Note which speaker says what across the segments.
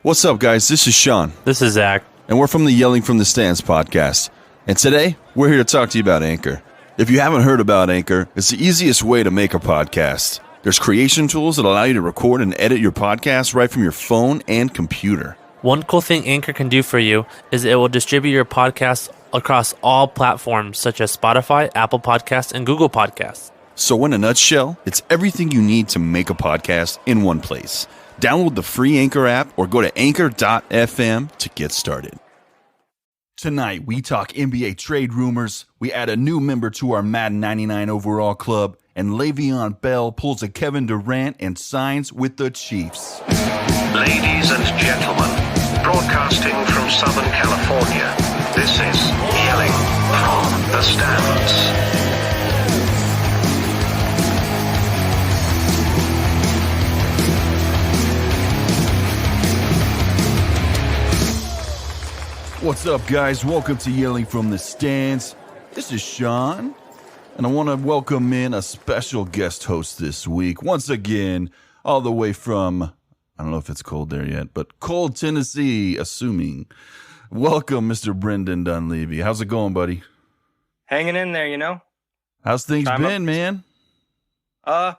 Speaker 1: What's up, guys? This is Sean,
Speaker 2: This is Zach.
Speaker 1: and we're from the Yelling from the Stands podcast. And today, we're here to talk to you about Anchor. If you haven't heard about Anchor, it's the easiest way to make a podcast. There's creation tools that allow you to record and edit your podcast right from your phone and computer.
Speaker 2: One cool thing Anchor can do for you is it will distribute your podcast across all platforms such as Spotify, Apple Podcasts, and Google Podcasts.
Speaker 1: So in a nutshell, it's everything you need to make a podcast in one place. Download the free Anchor app or go to anchor.fm to get started. Tonight, we talk NBA trade rumors, we add a new member to our Madden 99 overall club, and Le'Veon Bell pulls a Kevin Durant and signs with the Chiefs.
Speaker 3: Ladies and gentlemen, broadcasting from Southern California, this is Yelling from the Stands.
Speaker 1: What's up, guys? Welcome to Yelling from the Stands. This is Sean, and I want to welcome in a special guest host this week. Once again, all the way from, I don't know if it's cold there yet, but cold Tennessee, assuming. Welcome, Mr. Brendan Dunleavy. How's it going, buddy?
Speaker 4: Hanging in there, you know.
Speaker 1: How's things been, man?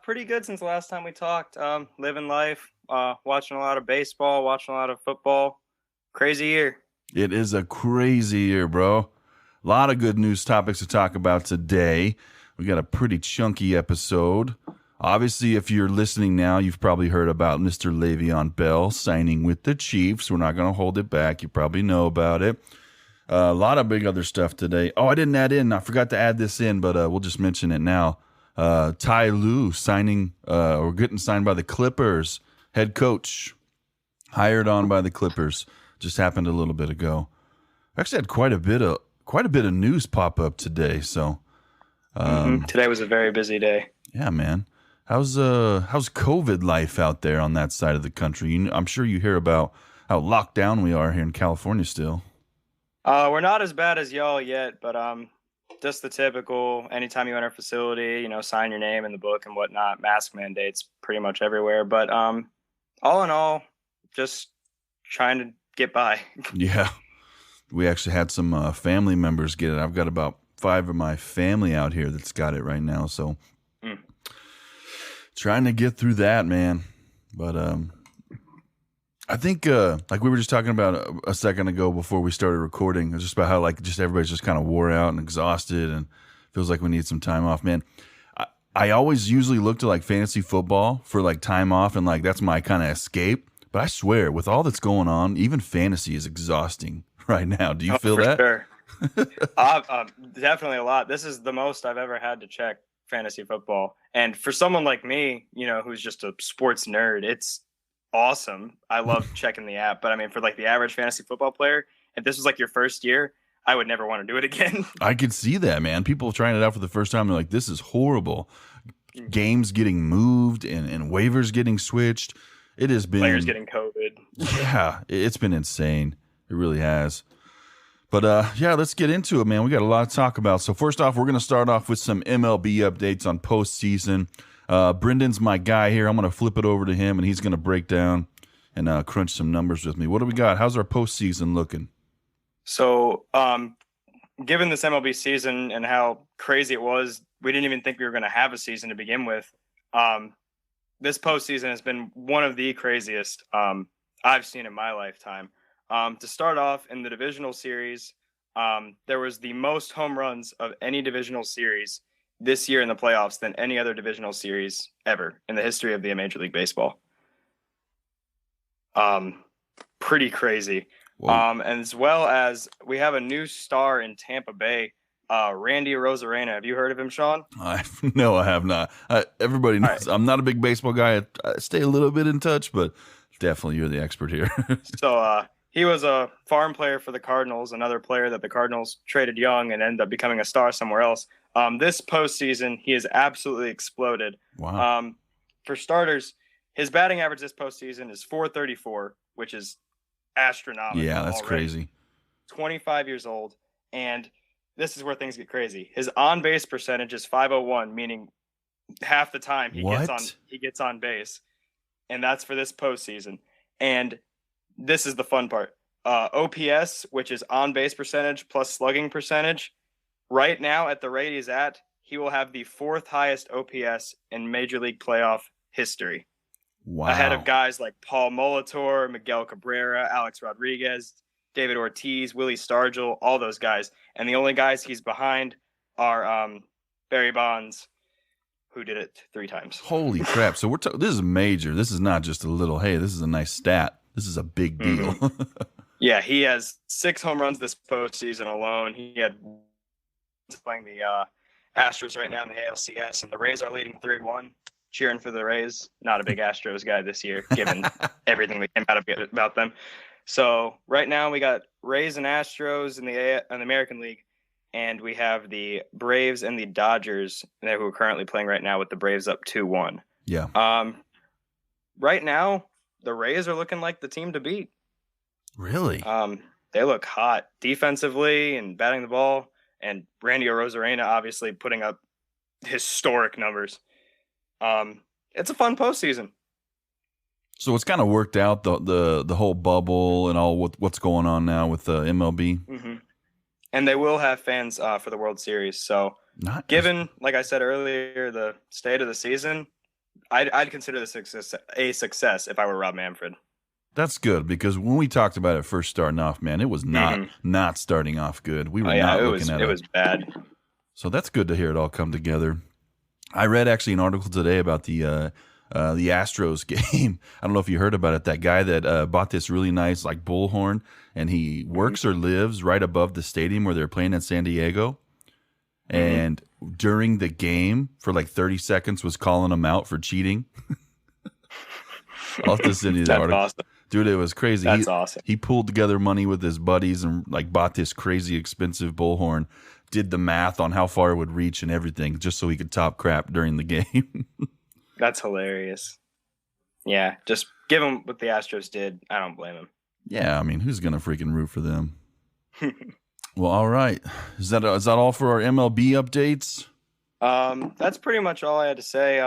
Speaker 4: Pretty good since the last time we talked. Living life, watching a lot of baseball, watching a lot of football. Crazy year.
Speaker 1: It is a crazy year, bro. A lot of good news topics to talk about today. We got a pretty chunky episode. Obviously, if you're listening now, you've probably heard about Mr. Le'Veon Bell signing with the Chiefs. We're not going to hold it back. You probably know about it. A lot of big other stuff today. Oh, I didn't add in. I forgot to add this in, but we'll just mention it now. Ty Lue signing or getting signed by the Clippers. Head coach hired on by the Clippers. Just happened a little bit ago. Actually had quite a bit of news pop up today. So
Speaker 4: Today was a very busy day.
Speaker 1: yeah, man. How's COVID life out there on that side of the country? I'm sure you hear about how locked down we are here in California still.
Speaker 4: We're not as bad as y'all yet, but just the typical. Anytime you enter a facility, sign your name in the book and whatnot. Mask mandates pretty much everywhere. But all in all, just trying to get by.
Speaker 1: Yeah, we actually had some family members get it. I've got about 5 of my family out here that's got it right now. So trying to get through that, man. But I think like we were just talking about a second ago before we started recording, it's just about how just everybody's just kind of wore out and exhausted and feels like we need some time off, man. I always usually look to fantasy football for time off, and that's my kind of escape. But I swear, with all that's going on, even fantasy is exhausting right now. Do you feel that?
Speaker 4: Sure. Definitely a lot. This is the most I've ever had to check fantasy football. And for someone like me, who's just a sports nerd, it's awesome. I love checking the app. But I mean, for the average fantasy football player, if this was your first year, I would never want to do it again.
Speaker 1: I could see that, man. People trying it out for the first time, they're like, this is horrible. Games getting moved and waivers getting switched. It has been
Speaker 4: players getting COVID.
Speaker 1: Yeah, it's been insane. It really has. But yeah, let's get into it, man. We got a lot to talk about. So first off, we're going to start off with some MLB updates on postseason. Brendan's my guy here. I'm going to flip it over to him, and he's going to break down and crunch some numbers with me. What do we got? How's our postseason looking?
Speaker 4: So, given this MLB season and how crazy it was, we didn't even think we were going to have a season to begin with. This postseason has been one of the craziest I've seen in my lifetime. To start off, in the divisional series, there was the most home runs of any divisional series this year in the playoffs than any other divisional series ever in the history of the Major League Baseball. Pretty crazy. And as well as we have a new star in Tampa Bay, Randy Arozarena. Have you heard of him, Sean?
Speaker 1: No, I have not. Everybody knows I'm not a big baseball guy. I stay a little bit in touch, but definitely you're the expert here.
Speaker 4: So he was a farm player for the Cardinals, another player that the Cardinals traded young and ended up becoming a star somewhere else. This postseason, he has absolutely exploded.
Speaker 1: Wow.
Speaker 4: For starters, his batting average this postseason is .434, which is astronomical.
Speaker 1: Yeah, that's
Speaker 4: already.
Speaker 1: crazy.
Speaker 4: 25 years old, and this is where things get crazy. His on-base percentage is .501, meaning half the time he gets on base, and that's for this postseason. And this is the fun part. OPS, which is on base percentage plus slugging percentage, right now at the rate he's at, he will have the 4th highest OPS in Major League playoff history.
Speaker 1: Wow.
Speaker 4: Ahead of guys like Paul Molitor, Miguel Cabrera, Alex Rodriguez, David Ortiz, Willie Stargell, all those guys. And the only guys he's behind are Barry Bonds, who did it 3 times.
Speaker 1: Holy crap. So this is major. This is not just a little, hey, this is a nice stat. This is a big deal.
Speaker 4: Mm-hmm. Yeah, he has 6 home runs this postseason alone. He had playing the Astros right now in the ALCS, and the Rays are leading 3-1. Cheering for the Rays. Not a big Astros guy this year, given everything that came out about them. So right now we got Rays and Astros in the American League, and we have the Braves and the Dodgers who are currently playing right now with the Braves up 2-1.
Speaker 1: Yeah.
Speaker 4: Right now the Rays are looking like the team to beat.
Speaker 1: Really?
Speaker 4: They look hot defensively and batting the ball, and Randy Arozarena obviously putting up historic numbers. It's a fun postseason.
Speaker 1: So it's kind of worked out the whole bubble and all what's going on now with the MLB.
Speaker 4: Mm-hmm. And they will have fans for the World Series. So given, like I said earlier, the state of the season, I'd consider this a success if I were Rob Manfred.
Speaker 1: That's good, because when we talked about it first starting off, man, it was not starting off good. We were not looking at it.
Speaker 4: It was bad.
Speaker 1: So that's good to hear it all come together. I read actually an article today about the Astros game. I don't know if you heard about it. That guy that bought this really nice like bullhorn, and he works or lives right above the stadium where they're playing in San Diego. And during the game, for like 30 seconds, was calling them out for cheating. I'll have to send you the article. Awesome. Dude, it was crazy.
Speaker 4: That's awesome.
Speaker 1: He pulled together money with his buddies and like bought this crazy expensive bullhorn, did the math on how far it would reach and everything just so he could top crap during the game.
Speaker 4: That's hilarious. Yeah, just give him what the Astros did. I don't blame him.
Speaker 1: Yeah, I mean, who's going to freaking root for them? Well, all right. Is that all for our MLB updates?
Speaker 4: That's pretty much all I had to say.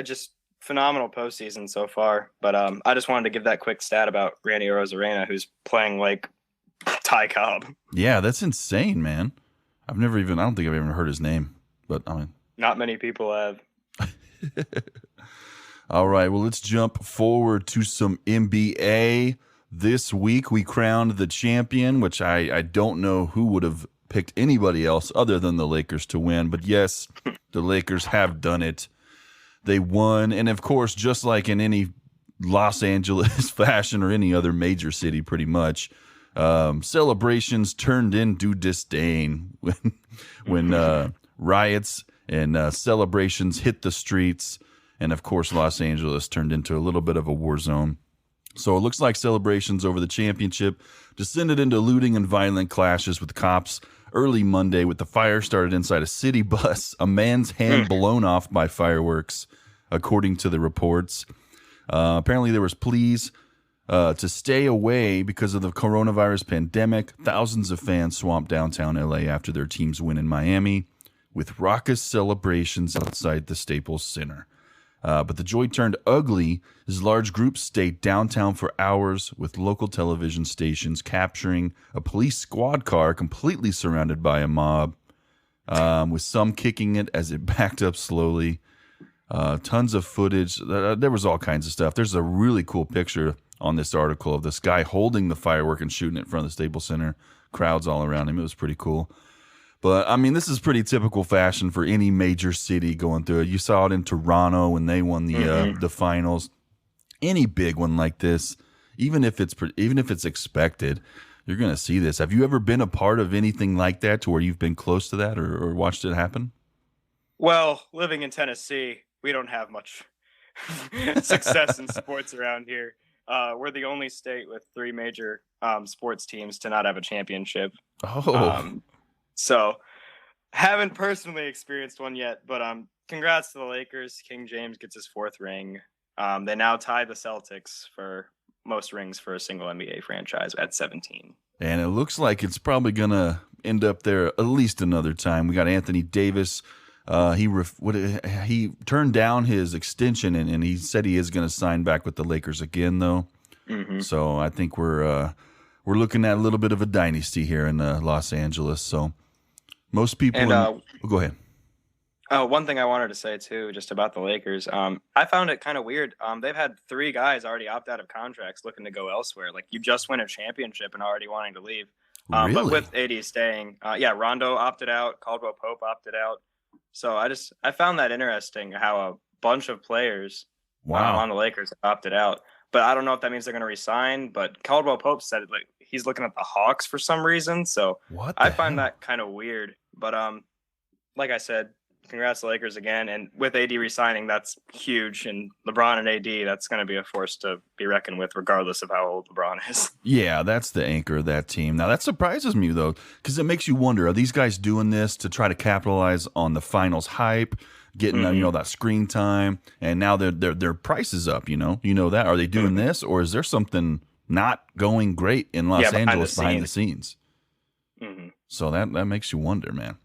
Speaker 4: Just phenomenal postseason so far. But I just wanted to give that quick stat about Randy Arozarena, who's playing like Ty Cobb.
Speaker 1: Yeah, that's insane, man. I don't think I've ever heard his name, but I mean,
Speaker 4: not many people have.
Speaker 1: All right, well, let's jump forward to some NBA. This week we crowned the champion, which I don't know who would have picked anybody else other than the Lakers to win. But yes, the Lakers have done it. They won. And of course, just like in any Los Angeles fashion or any other major city, pretty much, celebrations turned into disdain when riots and celebrations hit the streets. And of course, Los Angeles turned into a little bit of a war zone. So it looks like celebrations over the championship descended into looting and violent clashes with cops early Monday, with the fire started inside a city bus, a man's hand blown off by fireworks, according to the reports. Apparently there was pleas to stay away because of the coronavirus pandemic. Thousands of fans swamped downtown LA after their team's win in Miami, with raucous celebrations outside the Staples Center. But the joy turned ugly as large groups stayed downtown for hours, with local television stations capturing a police squad car completely surrounded by a mob, with some kicking it as it backed up slowly. Tons of footage. There was all kinds of stuff. There's a really cool picture on this article of this guy holding the firework and shooting it in front of the Staples Center. Crowds all around him. It was pretty cool. But, I mean, this is pretty typical fashion for any major city going through it. You saw it in Toronto when they won the finals. Any big one like this, even if it's expected, you're going to see this. Have you ever been a part of anything like that, to where you've been close to that or watched it happen?
Speaker 4: Well, living in Tennessee, we don't have much success in sports around here. We're the only state with 3 major sports teams to not have a championship.
Speaker 1: Oh.
Speaker 4: So, haven't personally experienced one yet, but congrats to the Lakers. King James gets his 4th ring. They now tie the Celtics for most rings for a single NBA franchise at 17.
Speaker 1: And it looks like it's probably going to end up there at least another time. We got Anthony Davis. He turned down his extension, and he said he is going to sign back with the Lakers again, though.
Speaker 4: Mm-hmm.
Speaker 1: So I think we're looking at a little bit of a dynasty here in Los Angeles. So most people.
Speaker 4: And
Speaker 1: go ahead.
Speaker 4: one thing I wanted to say too, just about the Lakers. I found it kind of weird. They've had 3 guys already opt out of contracts, looking to go elsewhere. Like, you just win a championship and already wanting to leave.
Speaker 1: Really?
Speaker 4: But with AD staying, Rondo opted out, Caldwell Pope opted out. So I found that interesting how a bunch of players on the Lakers opted out. But I don't know if that means they're going to resign. But Caldwell Pope said like he's looking at the Hawks for some reason. So I find that kind of weird. But like I said, congrats to Lakers again. And with AD resigning, that's huge. And LeBron and AD, that's going to be a force to be reckoned with, regardless of how old LeBron is.
Speaker 1: Yeah, that's the anchor of that team. Now, that surprises me, though, because it makes you wonder, are these guys doing this to try to capitalize on the finals hype, getting that screen time, and now their price is up, you know that? Are they doing this, or is there something not going great in Los Angeles behind the scenes?
Speaker 4: Mm-hmm.
Speaker 1: So that makes you wonder, man.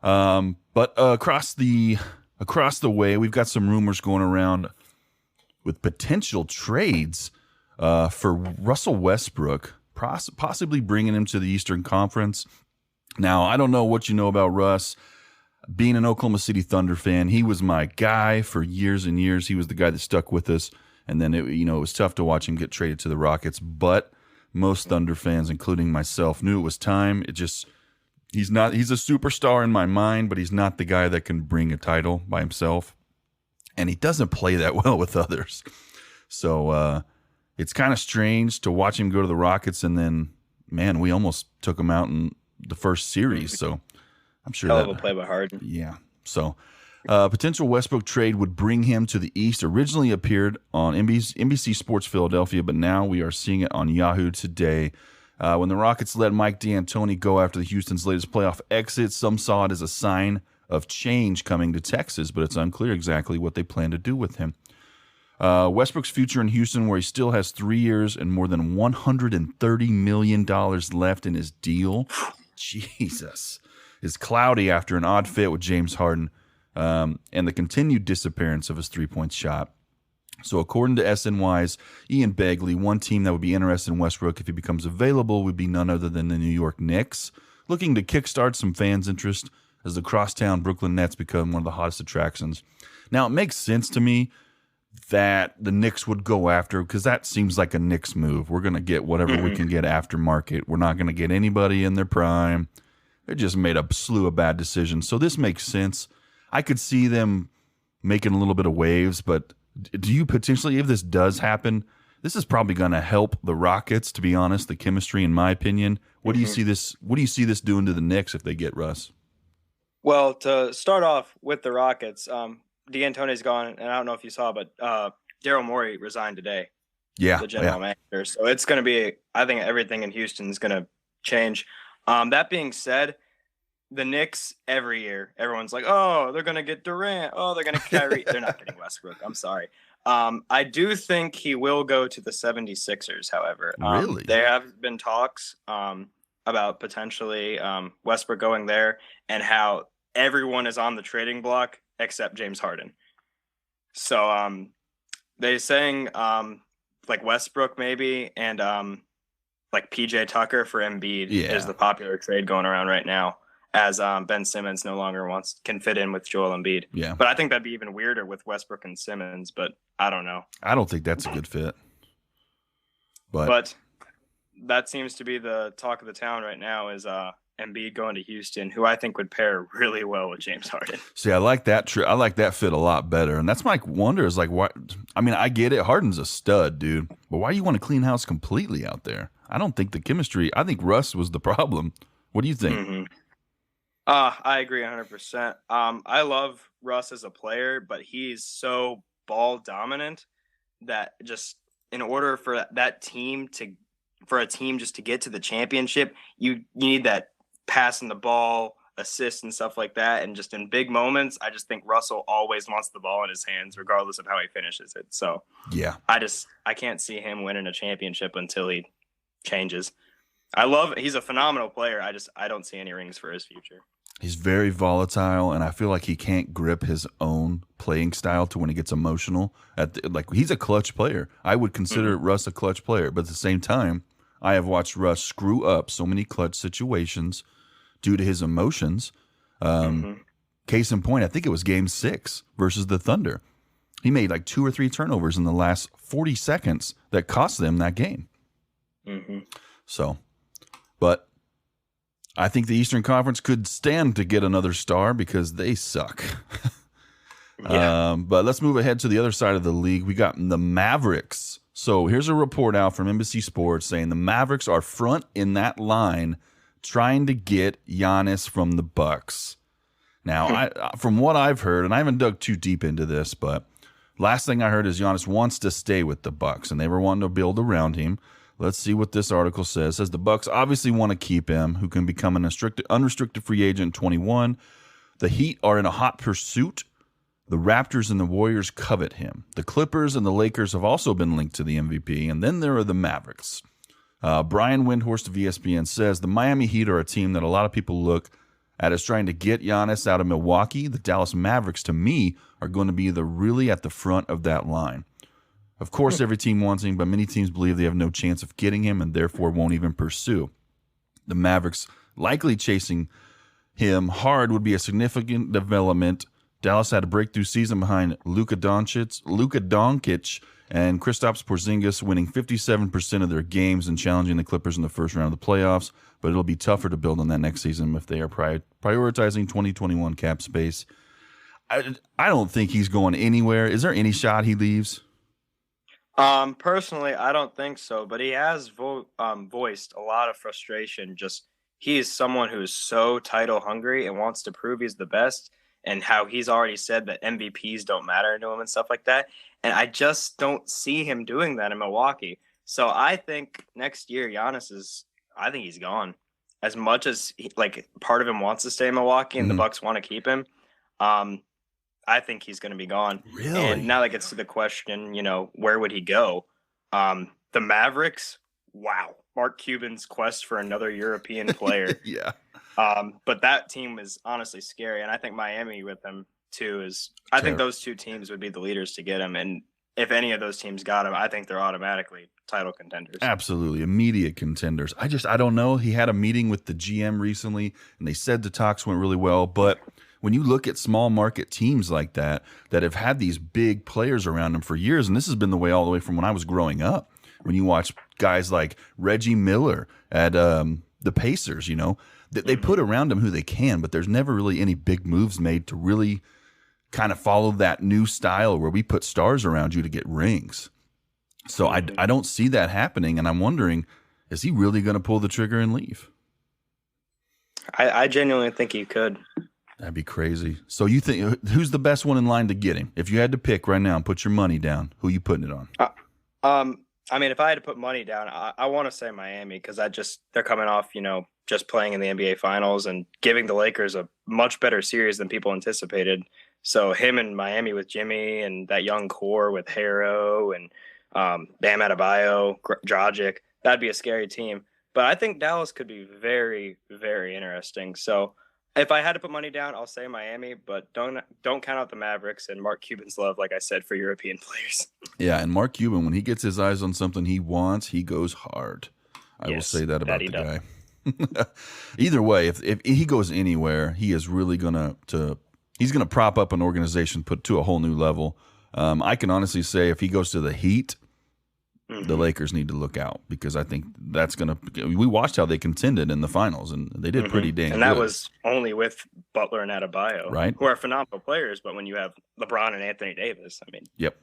Speaker 1: But across the way, we've got some rumors going around with potential trades for Russell Westbrook, possibly bringing him to the Eastern Conference. Now, I don't know what you know about Russ. Being an Oklahoma City Thunder fan, he was my guy for years and years. He was the guy that stuck with us, and then it was tough to watch him get traded to the Rockets. But most Thunder fans, including myself, knew it was time. He's a superstar in my mind, but he's not the guy that can bring a title by himself. And he doesn't play that well with others. So it's kind of strange to watch him go to the Rockets, and then, man, we almost took him out in the first series. So I'm sure
Speaker 4: hell of a play by Harden.
Speaker 1: Yeah. So potential Westbrook trade would bring him to the East. Originally appeared on NBC Sports Philadelphia, but now we are seeing it on Yahoo today. When the Rockets let Mike D'Antoni go after the Houston's latest playoff exit, some saw it as a sign of change coming to Texas, but it's unclear exactly what they plan to do with him. Westbrook's future in Houston, where he still has 3 years and more than $130 million left in his deal, Jesus, is cloudy after an odd fit with James Harden and the continued disappearance of his three-point shot. So according to SNY's Ian Begley, one team that would be interested in Westbrook if he becomes available would be none other than the New York Knicks, looking to kickstart some fans' interest as the crosstown Brooklyn Nets become one of the hottest attractions. Now, it makes sense to me that the Knicks would go after, because that seems like a Knicks move. We're going to get whatever we can get after market. We're not going to get anybody in their prime. They just made a slew of bad decisions. So this makes sense. I could see them making a little bit of waves, but do you potentially, if this does happen, this is probably going to help the Rockets, to be honest, the chemistry, in my opinion. What do you see this doing to the Knicks if they get Russ?
Speaker 4: Well, to start off with the Rockets, D'Antoni's gone, and I don't know if you saw, but Daryl Morey resigned today.
Speaker 1: Yeah,
Speaker 4: the general manager. So it's going to be, I think everything in Houston is going to change. That being said, the Knicks every year, everyone's like, oh, they're going to get Durant. Oh, they're going to Kyrie. They're not getting Westbrook. I'm sorry. I do think he will go to the 76ers, however.
Speaker 1: Really?
Speaker 4: There have been talks about potentially Westbrook going there, and how everyone is on the trading block except James Harden. So they're saying like Westbrook maybe, and like PJ Tucker for Embiid is the popular trade going around right now, as Ben Simmons no longer can fit in with Joel Embiid.
Speaker 1: Yeah.
Speaker 4: But I think that'd be even weirder with Westbrook and Simmons, but I don't know.
Speaker 1: I don't think that's a good fit.
Speaker 4: But that seems to be the talk of the town right now, is Embiid going to Houston, who I think would pair really well with James Harden.
Speaker 1: See, I like that I like that fit a lot better. And that's my wonder is like, why? I mean, I get it. Harden's a stud, dude. But why do you want to clean house completely out there? I don't think the chemistry. I think Russ was the problem. What do you think?
Speaker 4: Mm-hmm. I agree 100%. I love Russ as a player, but he's so ball dominant that just in order for a team just to get to the championship, you need that passing the ball, assists and stuff like that. And just in big moments, I just think Russell always wants the ball in his hands, regardless of how he finishes it. So
Speaker 1: yeah,
Speaker 4: I can't see him winning a championship until he changes. He's a phenomenal player. I don't see any rings for his future.
Speaker 1: He's very volatile, and I feel like he can't grip his own playing style to when he gets emotional. He's a clutch player. I would consider Russ a clutch player, but at the same time, I have watched Russ screw up so many clutch situations due to his emotions. Case in point, I think it was Game 6 versus the Thunder. He made like 2 or 3 turnovers in the last 40 seconds that cost them that game. So, but I think the Eastern Conference could stand to get another star because they suck. But let's move ahead to the other side of the league. We got the Mavericks. So here's a report out from Embassy Sports saying the Mavericks are front in that line trying to get Giannis from the Bucks. Now, from what I've heard, and I haven't dug too deep into this, but last thing I heard is Giannis wants to stay with the Bucks, and they were wanting to build around him. Let's see what this article says. It says the Bucks obviously want to keep him, who can become an unrestricted free agent in 21. The Heat are in a hot pursuit. The Raptors and the Warriors covet him. The Clippers and the Lakers have also been linked to the MVP, and then there are the Mavericks. Brian Windhorst of ESPN says the Miami Heat are a team that a lot of people look at as trying to get Giannis out of Milwaukee. The Dallas Mavericks, to me, are going to be really at the front of that line. Of course, every team wants him, but many teams believe they have no chance of getting him and therefore won't even pursue. The Mavericks likely chasing him hard would be a significant development. Dallas had a breakthrough season behind Luka Doncic, and Kristaps Porzingis winning 57% of their games and challenging the Clippers in the first round of the playoffs. But it'll be tougher to build on that next season if they are prioritizing 2021 cap space. I don't think he's going anywhere. Is there any shot he leaves?
Speaker 4: Personally, I don't think so, but he has voiced a lot of frustration. Just he is someone who is so title hungry and wants to prove he's the best, and how he's already said that MVPs don't matter to him and stuff like that. And I just don't see him doing that in Milwaukee. So I think next year I think he's gone. As much as part of him wants to stay in Milwaukee and the Bucks want to keep him, I think he's going to be gone.
Speaker 1: Really?
Speaker 4: And now that gets to the question, where would he go? The Mavericks, wow. Mark Cuban's quest for another European player.
Speaker 1: Yeah.
Speaker 4: But that team is honestly scary. And I think Miami with him too I think those two teams would be the leaders to get him. And if any of those teams got him, I think they're automatically title contenders.
Speaker 1: Absolutely. Immediate contenders. I don't know. He had a meeting with the GM recently and they said the talks went really well, but when you look at small market teams like that have had these big players around them for years, and this has been the way all the way from when I was growing up, when you watch guys like Reggie Miller at the Pacers, they put around them who they can, but there's never really any big moves made to really kind of follow that new style where we put stars around you to get rings. So I don't see that happening, and I'm wondering, is he really going to pull the trigger and leave?
Speaker 4: I genuinely think he could.
Speaker 1: That'd be crazy. So you think who's the best one in line to get him? If you had to pick right now and put your money down, who you putting it on?
Speaker 4: I mean, if I had to put money down, I want to say Miami because they're coming off, just playing in the NBA Finals and giving the Lakers a much better series than people anticipated. So him and Miami with Jimmy and that young core with Harrow and Bam Adebayo, Dragic, that'd be a scary team. But I think Dallas could be very, very interesting. So if I had to put money down, I'll say Miami, but don't count out the Mavericks and Mark Cuban's love, like I said, for European players.
Speaker 1: Yeah, and Mark Cuban, when he gets his eyes on something he wants, he goes hard. I will say that about the guy. Either way, if he goes anywhere, he is really he's gonna prop up an organization, put to a whole new level. I can honestly say if he goes to the Heat, the Lakers need to look out because I think that's going to – we watched how they contended in the finals, and they did pretty dang good.
Speaker 4: And that was only with Butler and Adebayo,
Speaker 1: right?
Speaker 4: Who are phenomenal players, but when you have LeBron and Anthony Davis,
Speaker 1: Yep.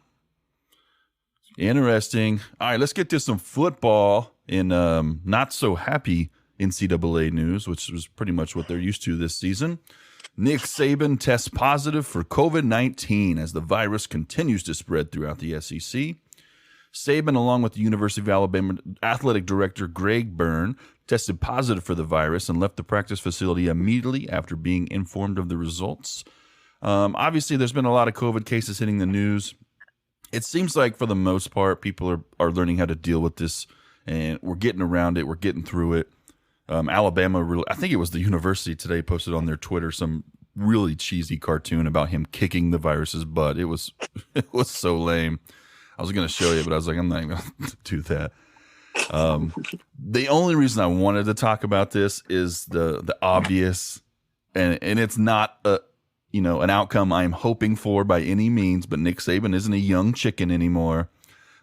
Speaker 1: Interesting. All right, let's get to some football in not-so-happy NCAA news, which was pretty much what they're used to this season. Nick Saban tests positive for COVID-19 as the virus continues to spread throughout the SEC. Saban, along with the University of Alabama athletic director Greg Byrne, tested positive for the virus and left the practice facility immediately after being informed of the results. Obviously, there's been a lot of COVID cases hitting the news. It seems like, for the most part, people are learning how to deal with this, and we're getting around it. We're getting through it. Alabama, I think it was the university today, posted on their Twitter some really cheesy cartoon about him kicking the virus's butt. It was so lame. I was going to show you, but I was like, I'm not even going to do that. The only reason I wanted to talk about this is the obvious, and it's not an outcome I'm hoping for by any means. But Nick Saban isn't a young chicken anymore.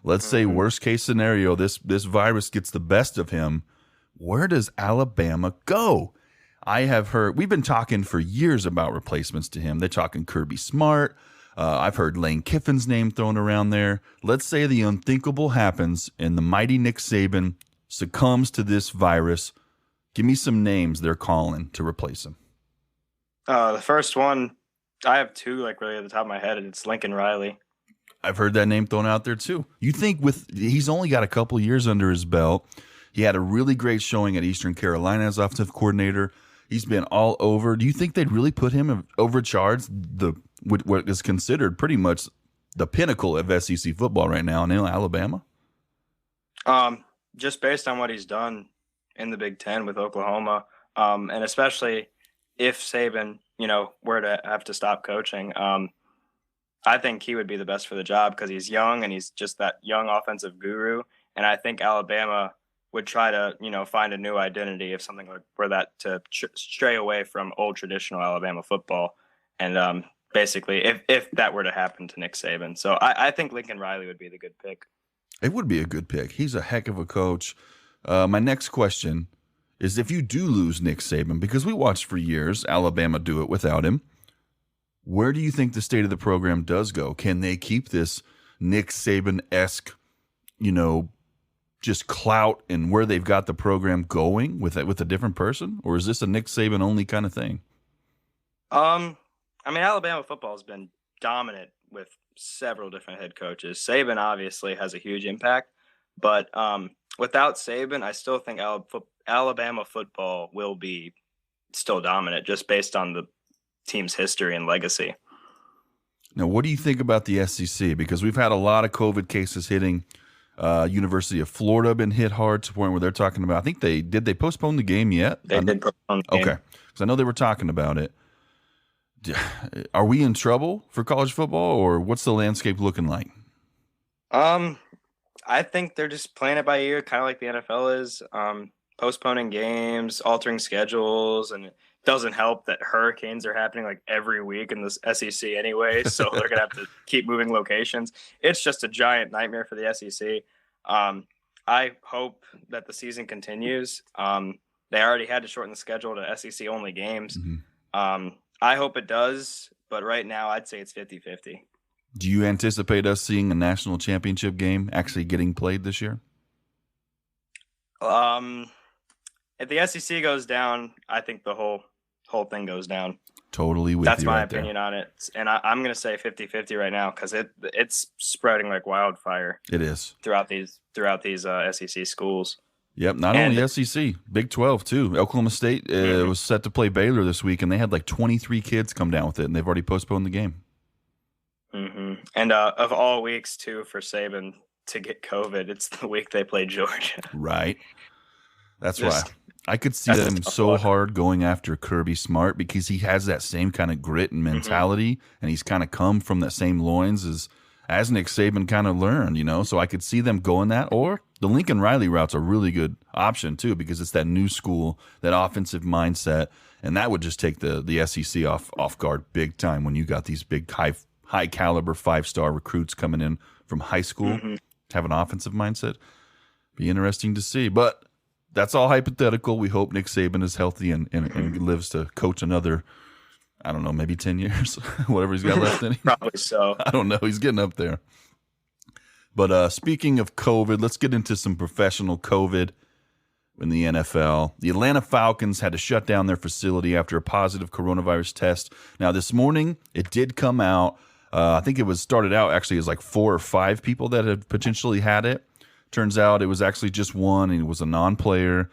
Speaker 1: Let's say worst case scenario, this virus gets the best of him. Where does Alabama go? I have heard, we've been talking for years about replacements to him. They're talking Kirby Smart. I've heard Lane Kiffin's name thrown around there. Let's say the unthinkable happens and the mighty Nick Saban succumbs to this virus. Give me some names they're calling to replace him.
Speaker 4: The first one, I have two really at the top of my head, and it's Lincoln Riley.
Speaker 1: I've heard that name thrown out there too. You think he's only got a couple years under his belt. He had a really great showing at Eastern Carolina as offensive coordinator. He's been all over. Do you think they'd really put him overcharged what is considered pretty much the pinnacle of SEC football right now in Alabama?
Speaker 4: Just based on what he's done in the Big Ten with Oklahoma, and especially if Saban, were to have to stop coaching, I think he would be the best for the job because he's young and he's just that young offensive guru. And I think Alabama would try to, find a new identity if something were that to stray away from old traditional Alabama football. And basically, if that were to happen to Nick Saban. So I think Lincoln Riley would be the good pick.
Speaker 1: It would be a good pick. He's a heck of a coach. My next question is if you do lose Nick Saban, because we watched for years Alabama do it without him, where do you think the state of the program does go? Can they keep this Nick Saban-esque, just clout and where they've got the program going with a different person? Or is this a Nick Saban only kind of thing?
Speaker 4: Alabama football has been dominant with several different head coaches. Saban obviously has a huge impact, but without Saban, I still think Alabama football will be still dominant just based on the team's history and legacy.
Speaker 1: Now, what do you think about the SEC? Because we've had a lot of COVID cases hitting. University of Florida been hit hard to the point where they're talking about, I think they postpone the game yet?
Speaker 4: They did postpone the game.
Speaker 1: Okay. Because I know they were talking about it. Are we in trouble for college football, or what's the landscape looking like?
Speaker 4: I think they're just playing it by ear, kind of like the NFL is, postponing games, altering schedules, and it doesn't help that hurricanes are happening every week in the SEC anyway, so they're going to have to keep moving locations. It's just a giant nightmare for the SEC. I hope that the season continues. They already had to shorten the schedule to SEC-only games. Mm-hmm. I hope it does, but right now I'd say it's 50-50.
Speaker 1: Do you anticipate us seeing a national championship game actually getting played this year?
Speaker 4: If the SEC goes down, I think the whole thing goes down.
Speaker 1: Totally with
Speaker 4: That's
Speaker 1: you.
Speaker 4: my
Speaker 1: right
Speaker 4: opinion
Speaker 1: there.
Speaker 4: on it. And I'm going to say 50-50 right now because it's spreading like wildfire.
Speaker 1: It is.
Speaker 4: Throughout these SEC schools.
Speaker 1: Yep, not only SEC, Big 12 too. Oklahoma State was set to play Baylor this week, and they had 23 kids come down with it, and they've already postponed the game.
Speaker 4: Mm-hmm. And of all weeks, too, for Saban to get COVID, it's the week they play Georgia.
Speaker 1: Right. That's why I could see them so hard going after Kirby Smart because he has that same kind of grit and mentality, and he's kind of come from the same loins as Nick Saban kind of learned, So I could see them going that, or the Lincoln Riley route's a really good option too because it's that new school, that offensive mindset, and that would just take the SEC off guard big time when you got these big high caliber 5-star recruits coming in from high school to have an offensive mindset. Be interesting to see, but that's all hypothetical. We hope Nick Saban is healthy and lives to coach another, I don't know, maybe 10 years, whatever he's got left in him.
Speaker 4: Probably so.
Speaker 1: I don't know. He's getting up there. But speaking of COVID, let's get into some professional COVID in the NFL. The Atlanta Falcons had to shut down their facility after a positive coronavirus test. Now, this morning, it did come out. I think it started out actually as 4 or 5 people that had potentially had it. Turns out it was actually just one, and it was a non-player.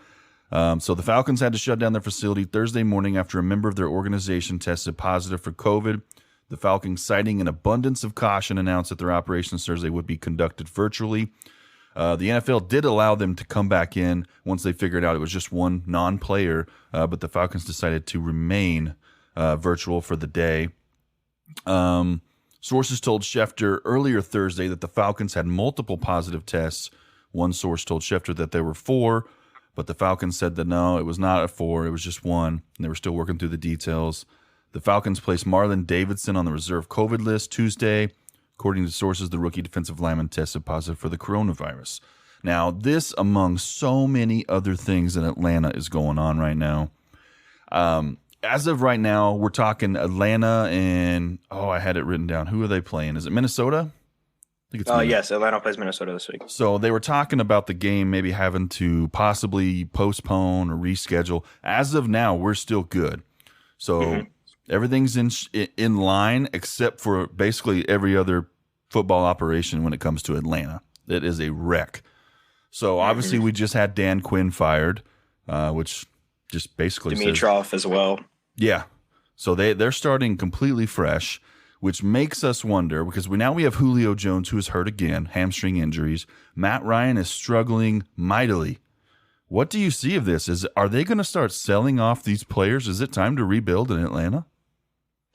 Speaker 1: So the Falcons had to shut down their facility Thursday morning after a member of their organization tested positive for COVID. The Falcons, citing an abundance of caution, announced that their operations Thursday would be conducted virtually. The NFL did allow them to come back in once they figured out it was just one non-player, but the Falcons decided to remain virtual for the day. Sources told Schefter earlier Thursday that the Falcons had multiple positive tests. One source told Schefter that there were 4, but the Falcons said that no, it was not a 4, it was just 1, and they were still working through the details. The Falcons placed Marlon Davidson on the reserve COVID list Tuesday. According to sources, the rookie defensive lineman tested positive for the coronavirus. Now, this, among so many other things in Atlanta, is going on right now. As of right now, we're talking Atlanta and, I had it written down. Who are they playing? Is it Minnesota? I think it's
Speaker 5: Yes, Atlanta plays Minnesota this week.
Speaker 1: So they were talking about the game maybe having to possibly postpone or reschedule. As of now, we're still good. So everything's in line except for basically every other football operation when it comes to Atlanta. It is a wreck. So obviously we just had Dan Quinn fired, which just basically
Speaker 5: Dimitroff as well.
Speaker 1: Yeah. So they're starting completely fresh, which makes us wonder, because we have Julio Jones, who is hurt again, hamstring injuries. Matt Ryan is struggling mightily. What do you see of this? Are they going to start selling off these players? Is it time to rebuild in Atlanta?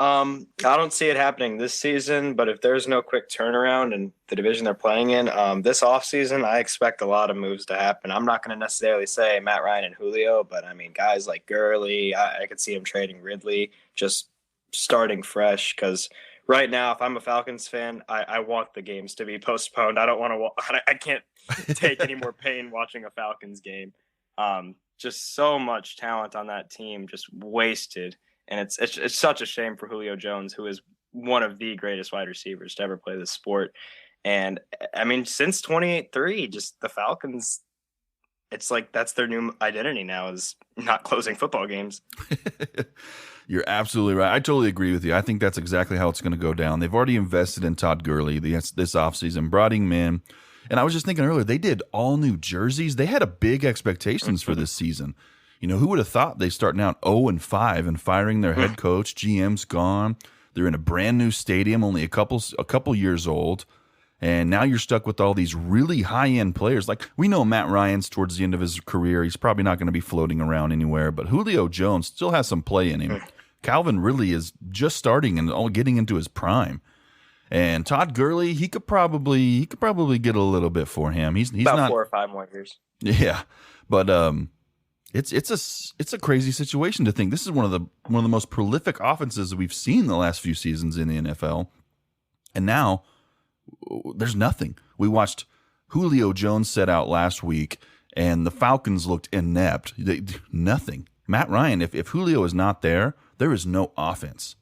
Speaker 5: I don't see it happening this season, but if there's no quick turnaround in the division they're playing in, this offseason, I expect a lot of moves to happen. I'm not going to necessarily say Matt Ryan and Julio, but I mean, guys like Gurley, I could see him trading Ridley, just starting fresh, because right now, if I'm a Falcons fan, I want the games to be postponed. I don't want to. I can't take any more pain watching a Falcons game. Just so much talent on that team, just wasted, and it's such a shame for Julio Jones, who is one of the greatest wide receivers to ever play this sport. And I mean, since 28-3, just the Falcons, it's like that's their new identity now, is not closing football games.
Speaker 1: You're absolutely right. I totally agree with you. I think that's exactly how it's going to go down. They've already invested in Todd Gurley this offseason, brought him in. And I was just thinking earlier, they did all new jerseys. They had a big expectations for this season. You know, who would have thought they starting out 0-5 and firing their head coach? GM's gone. They're in a brand new stadium, only a couple years old. And now you're stuck with all these really high-end players. Like, we know Matt Ryan's towards the end of his career. He's probably not going to be floating around anywhere. But Julio Jones still has some play in him. Calvin Ridley is just starting and all getting into his prime. And Todd Gurley, he could probably get a little bit for him. He's
Speaker 5: about
Speaker 1: not
Speaker 5: 4 or 5 more years.
Speaker 1: Yeah, but it's a crazy situation to think this is one of the most prolific offenses we've seen the last few seasons in the NFL, and now there's nothing. We watched Julio Jones set out last week, and the Falcons looked inept. Nothing. Matt Ryan, if Julio is not there, there is no offense.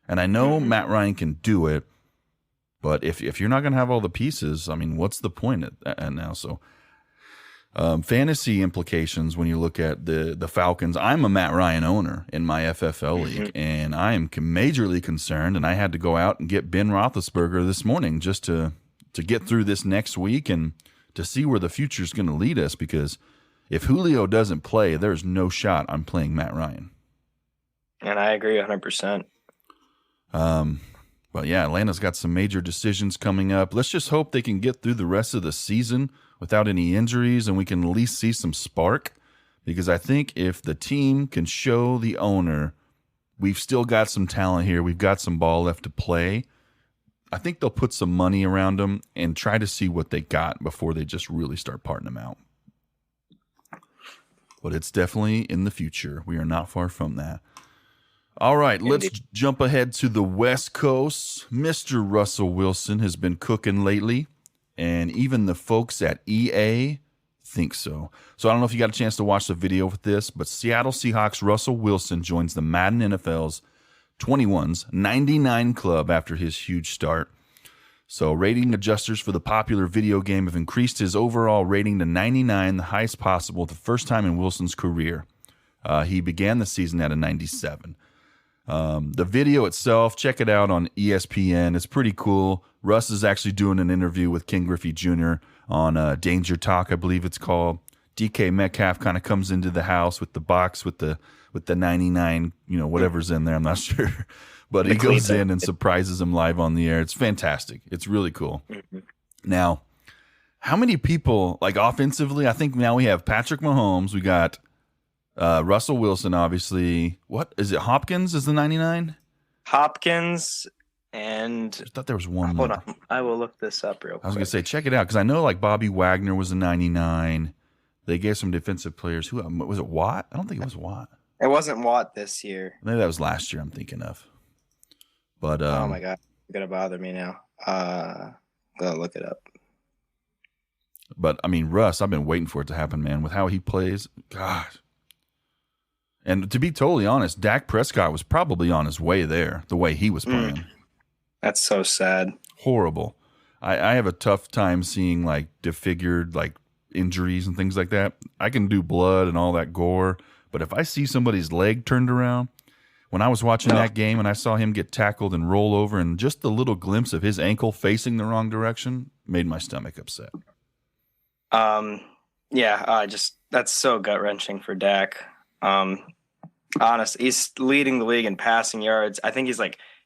Speaker 1: And I know Matt Ryan can do it, but if you're not going to have all the pieces, I mean, what's the point at now? So fantasy implications when you look at the Falcons. I'm a Matt Ryan owner in my FFL league, and I am majorly concerned, and I had to go out and get Ben Roethlisberger this morning just to get through this next week and to see where the future is going to lead us, because if Julio doesn't play, there's no shot I'm playing Matt Ryan.
Speaker 5: And I agree 100%.
Speaker 1: Well, yeah, Atlanta's got some major decisions coming up. Let's just hope they can get through the rest of the season without any injuries, and we can at least see some spark, because I think if the team can show the owner we've still got some talent here, we've got some ball left to play, I think they'll put some money around them and try to see what they got before they just really start parting them out. But it's definitely in the future. We are not far from that. All right, let's jump ahead to the West Coast. Mr. Russell Wilson has been cooking lately, and even the folks at EA think so. So I don't know if you got a chance to watch the video with this, but Seattle Seahawks Russell Wilson joins the Madden NFL's 21's 99 club after his huge start. So rating adjusters for the popular video game have increased his overall rating to 99, the highest possible, the first time in Wilson's career. He began the season at a 97. The video itself, check it out on ESPN. It's pretty cool. Russ is actually doing an interview with King Griffey Jr. on Danger Talk, I believe it's called. DK Metcalf kind of comes into the house with the box with the 99, whatever's in there. I'm not sure. But he goes in and surprises him live on the air. It's fantastic. It's really cool. Now, How many people, like offensively, I think now we have Patrick Mahomes. We got Russell Wilson, obviously. What is it? Hopkins is the 99?
Speaker 5: Hopkins and
Speaker 1: I thought there was one
Speaker 5: hold
Speaker 1: more.
Speaker 5: on. I will look this up real quick.
Speaker 1: I was going to say, check it out, because I know like Bobby Wagner was a 99. They gave some defensive players. Who was it? Watt? I don't think it was Watt.
Speaker 5: It wasn't Watt this year.
Speaker 1: Maybe that was last year I'm thinking of. But
Speaker 5: Oh my God. It's going to bother me now. Go look it up.
Speaker 1: But I mean, Russ, I've been waiting for it to happen, man, with how he plays. God. And to be totally honest, Dak Prescott was probably on his way there, the way he was playing.
Speaker 5: That's so sad.
Speaker 1: Horrible. I have a tough time seeing like disfigured like injuries and things like that. I can do blood and all that gore, but if I see somebody's leg turned around, when I was watching that game and I saw him get tackled and roll over, and just the little glimpse of his ankle facing the wrong direction made my stomach upset.
Speaker 5: That's so gut wrenching for Dak. Honestly, he's leading the league in passing yards. I think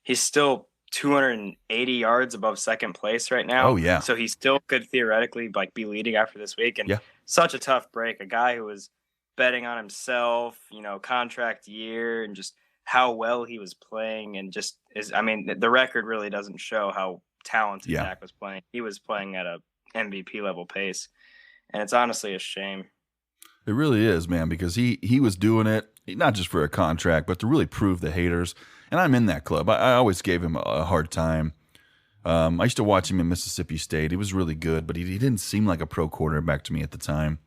Speaker 5: he's still 280 yards above second place right now.
Speaker 1: Oh yeah.
Speaker 5: So he still could theoretically like be leading after this week. And such a tough break. A guy who was betting on himself, contract year, and just how well he was playing, and just the record really doesn't show how talented Dak was playing. He was playing at a MVP level pace, and it's honestly a shame.
Speaker 1: It really is, man, because he was doing it not just for a contract, but to really prove the haters. And I'm in that club. I always gave him a hard time. I used to watch him in Mississippi State. He was really good, but he didn't seem like a pro quarterback to me at the time.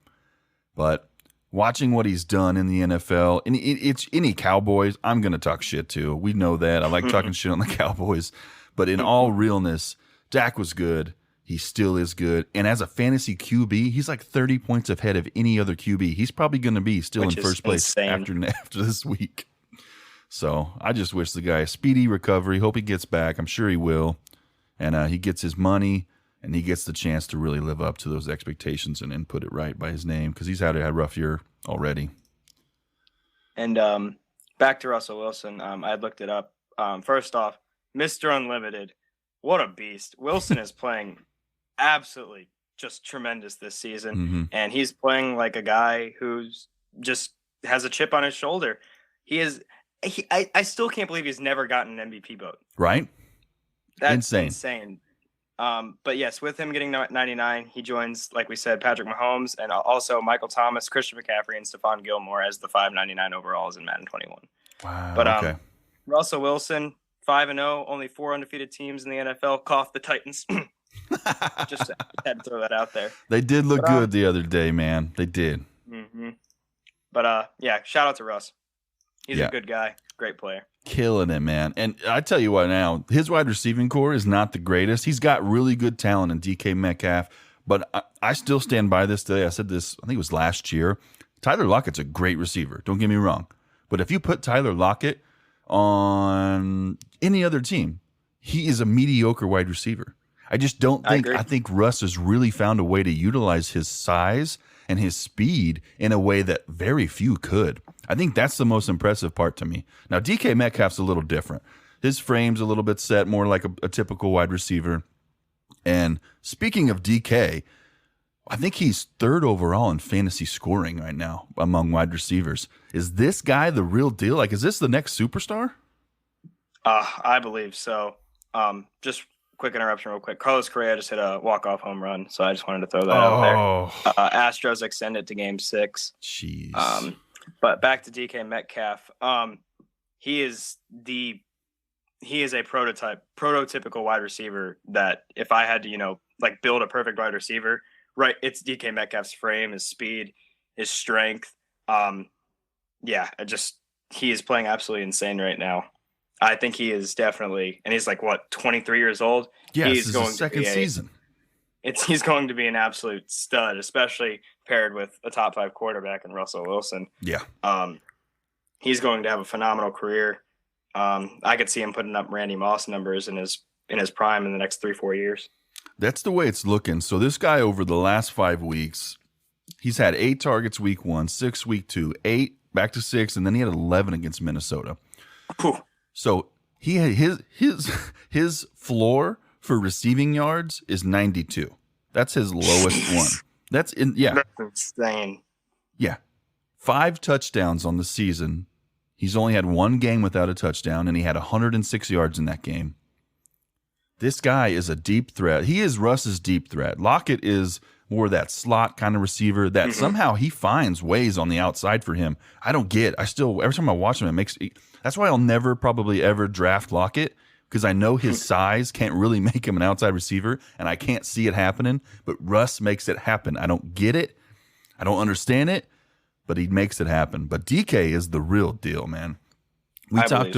Speaker 1: But watching what he's done in the NFL, and it's any Cowboys, I'm going to talk shit too. We know that. I like talking shit on the Cowboys. But in all realness, Dak was good. He still is good. And as a fantasy QB, he's like 30 points ahead of any other QB. He's probably going to be still in first place after this week. So I just wish the guy a speedy recovery. Hope he gets back. I'm sure he will. And he gets his money, and he gets the chance to really live up to those expectations and put it right by his name, because he's had a rough year already.
Speaker 5: And back to Russell Wilson. I had looked it up. First off, Mr. Unlimited. What a beast. Wilson is playing absolutely just tremendous this season. And he's playing like a guy who's just has a chip on his shoulder. I still can't believe he's never gotten an MVP vote.
Speaker 1: Right?
Speaker 5: That's insane. But yes, with him getting 99, he joins, like we said, Patrick Mahomes, and also Michael Thomas, Christian McCaffrey, and Stephon Gilmore as the 599 overalls in Madden 21.
Speaker 1: Wow.
Speaker 5: But Russell Wilson, 5-0, only 4 undefeated teams in the NFL. Cough the Titans. Just had to throw that out there.
Speaker 1: They did look good the other day, man. They did.
Speaker 5: But shout out to Russ. He's a good guy, great player.
Speaker 1: Killing it, man. And I tell you what now, his wide receiving core is not the greatest. He's got really good talent in DK Metcalf, but I still stand by this today. I said this, I think it was last year. Tyler Lockett's a great receiver. Don't get me wrong. But if you put Tyler Lockett on any other team, he is a mediocre wide receiver. I just don't think, I think Russ has really found a way to utilize his size and his speed in a way that very few could. I think that's the most impressive part to me. Now, DK Metcalf's a little different. His frame's a little bit set, more like a typical wide receiver. And speaking of DK, I think he's 3rd overall in fantasy scoring right now among wide receivers. Is this guy the real deal? Like, is this the next superstar?
Speaker 5: I believe so. Just quick interruption real quick. Carlos Correa just hit a walk-off home run, so I just wanted to throw that out there. Astros extend it to Game 6.
Speaker 1: Jeez.
Speaker 5: But back to DK Metcalf. He is a prototypical wide receiver that if I had to, build a perfect wide receiver, right, it's DK Metcalf's frame, his speed, his strength. He is playing absolutely insane right now. I think he is definitely, and he's 23 years old.
Speaker 1: Yes,
Speaker 5: he's going
Speaker 1: his second season.
Speaker 5: He's going to be an absolute stud, especially paired with a top 5 quarterback in Russell Wilson.
Speaker 1: Yeah.
Speaker 5: He's going to have a phenomenal career. I could see him putting up Randy Moss numbers in his prime in the next 3-4 years.
Speaker 1: That's the way it's looking. So this guy over the last 5 weeks, he's had 8 targets week 1, 6 week 2, 8 back to 6, and then he had 11 against Minnesota.
Speaker 5: Whew.
Speaker 1: So he had his floor for receiving yards is 92. That's his lowest one. That's
Speaker 5: insane.
Speaker 1: Yeah. 5 touchdowns on the season. He's only had 1 game without a touchdown, and he had 106 yards in that game. This guy is a deep threat. He is Russ's deep threat. Lockett is more that slot kind of receiver that somehow he finds ways on the outside for him. I don't get. I still, every time I watch him, that's why I'll never probably ever draft Lockett, because I know his size can't really make him an outside receiver, and I can't see it happening. But Russ makes it happen. I don't get it. I don't understand it, but he makes it happen. But DK is the real deal, man. We talked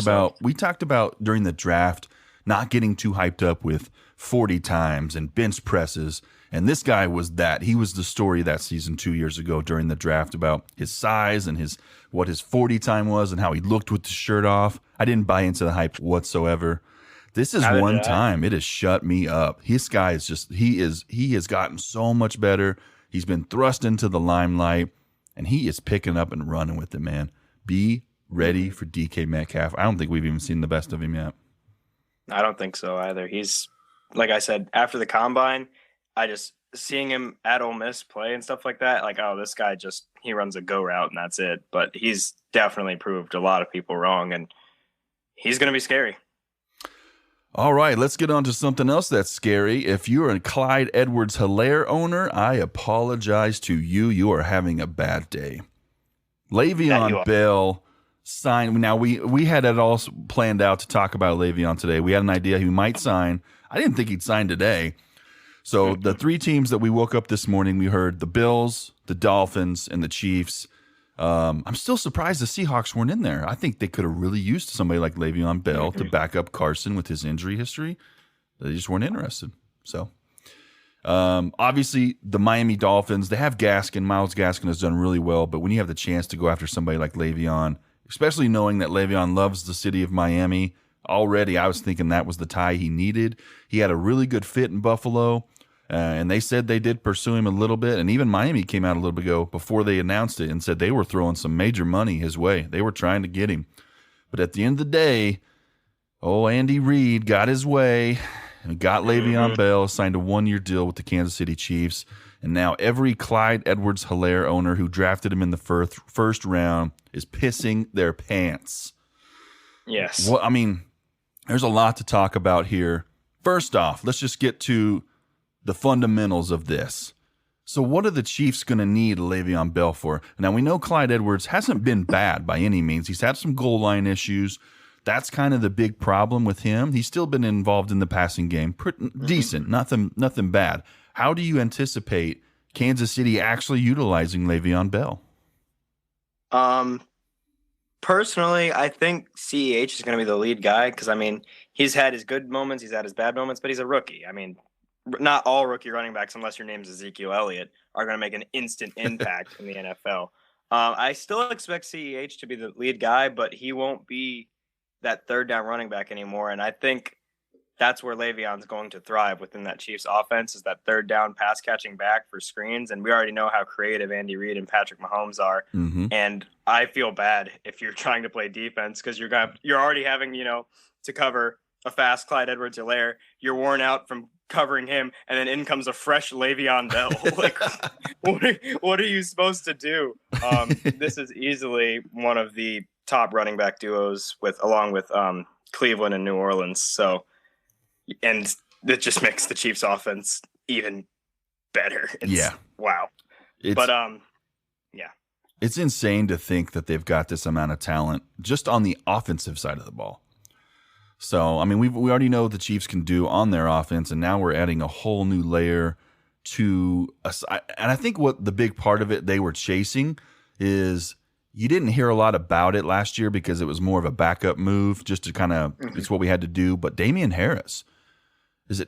Speaker 1: about during the draft not getting too hyped up with 40 times and bench presses. And this guy was that. He was the story that season 2 years ago during the draft about his size and what his 40 time was and how he looked with the shirt off. I didn't buy into the hype whatsoever. This is one time it has shut me up. This guy is just he has gotten so much better. He's been thrust into the limelight, and he is picking up and running with it, man. Be ready for DK Metcalf. I don't think we've even seen the best of him yet.
Speaker 5: I don't think so either. He's, like I said, after the combine, I just seeing him at Ole Miss play and stuff like that, like, oh, this guy he runs a go route and that's it. But he's definitely proved a lot of people wrong, and he's going to be scary.
Speaker 1: All right, let's get on to something else that's scary. If you're a Clyde Edwards-Helaire owner, I apologize to you. You are having a bad day. Le'Veon Bell signed. Now, we had it all planned out to talk about Le'Veon today. We had an idea he might sign. I didn't think he'd sign today. So the 3 teams that we woke up this morning, we heard the Bills, the Dolphins, and the Chiefs. I'm still surprised the Seahawks weren't in there. I think they could have really used somebody like Le'Veon Bell to back up Carson with his injury history. They just weren't interested. So, obviously, the Miami Dolphins, they have Gaskin. Myles Gaskin has done really well. But when you have the chance to go after somebody like Le'Veon, especially knowing that Le'Veon loves the city of Miami, already I was thinking that was the tie he needed. He had a really good fit in Buffalo. And they said they did pursue him a little bit. And even Miami came out a little bit ago before they announced it and said they were throwing some major money his way. They were trying to get him. But at the end of the day, Andy Reid got his way and got Le'Veon Bell, signed a 1-year deal with the Kansas City Chiefs. And now every Clyde Edwards-Helaire owner who drafted him in the first round is pissing their pants.
Speaker 5: Yes.
Speaker 1: Well, I mean, there's a lot to talk about here. First off, let's just get to the fundamentals of this. So what are the Chiefs going to need Le'Veon Bell for? Now, we know Clyde Edwards hasn't been bad by any means. He's had some goal line issues. That's kind of the big problem with him. He's still been involved in the passing game. Decent, nothing bad. How do you anticipate Kansas City actually utilizing Le'Veon Bell?
Speaker 5: Personally, I think CEH is going to be the lead guy because, I mean, he's had his good moments, he's had his bad moments, but he's a rookie. I mean, not all rookie running backs, unless your name's Ezekiel Elliott, are going to make an instant impact in the NFL. I still expect CEH to be the lead guy, but he won't be that third down running back anymore. And I think that's where Le'Veon's going to thrive within that Chiefs offense, is that third down pass catching back for screens. And we already know how creative Andy Reid and Patrick Mahomes are. And I feel bad if you're trying to play defense because you're already having, to cover a fast Clyde Edwards-Helaire. You're worn out from covering him, and then in comes a fresh Le'Veon Bell. Like, what are you supposed to do? This is easily one of the top running back duos along with Cleveland and New Orleans. So, and it just makes the Chiefs offense even better. Wow.
Speaker 1: It's insane to think that they've got this amount of talent just on the offensive side of the ball. So, I mean, we already know what the Chiefs can do on their offense, and now we're adding a whole new layer to us. And I think what the big part of it they were chasing is you didn't hear a lot about it last year because it was more of a backup move just to kind of it's what we had to do. But Damian Harris,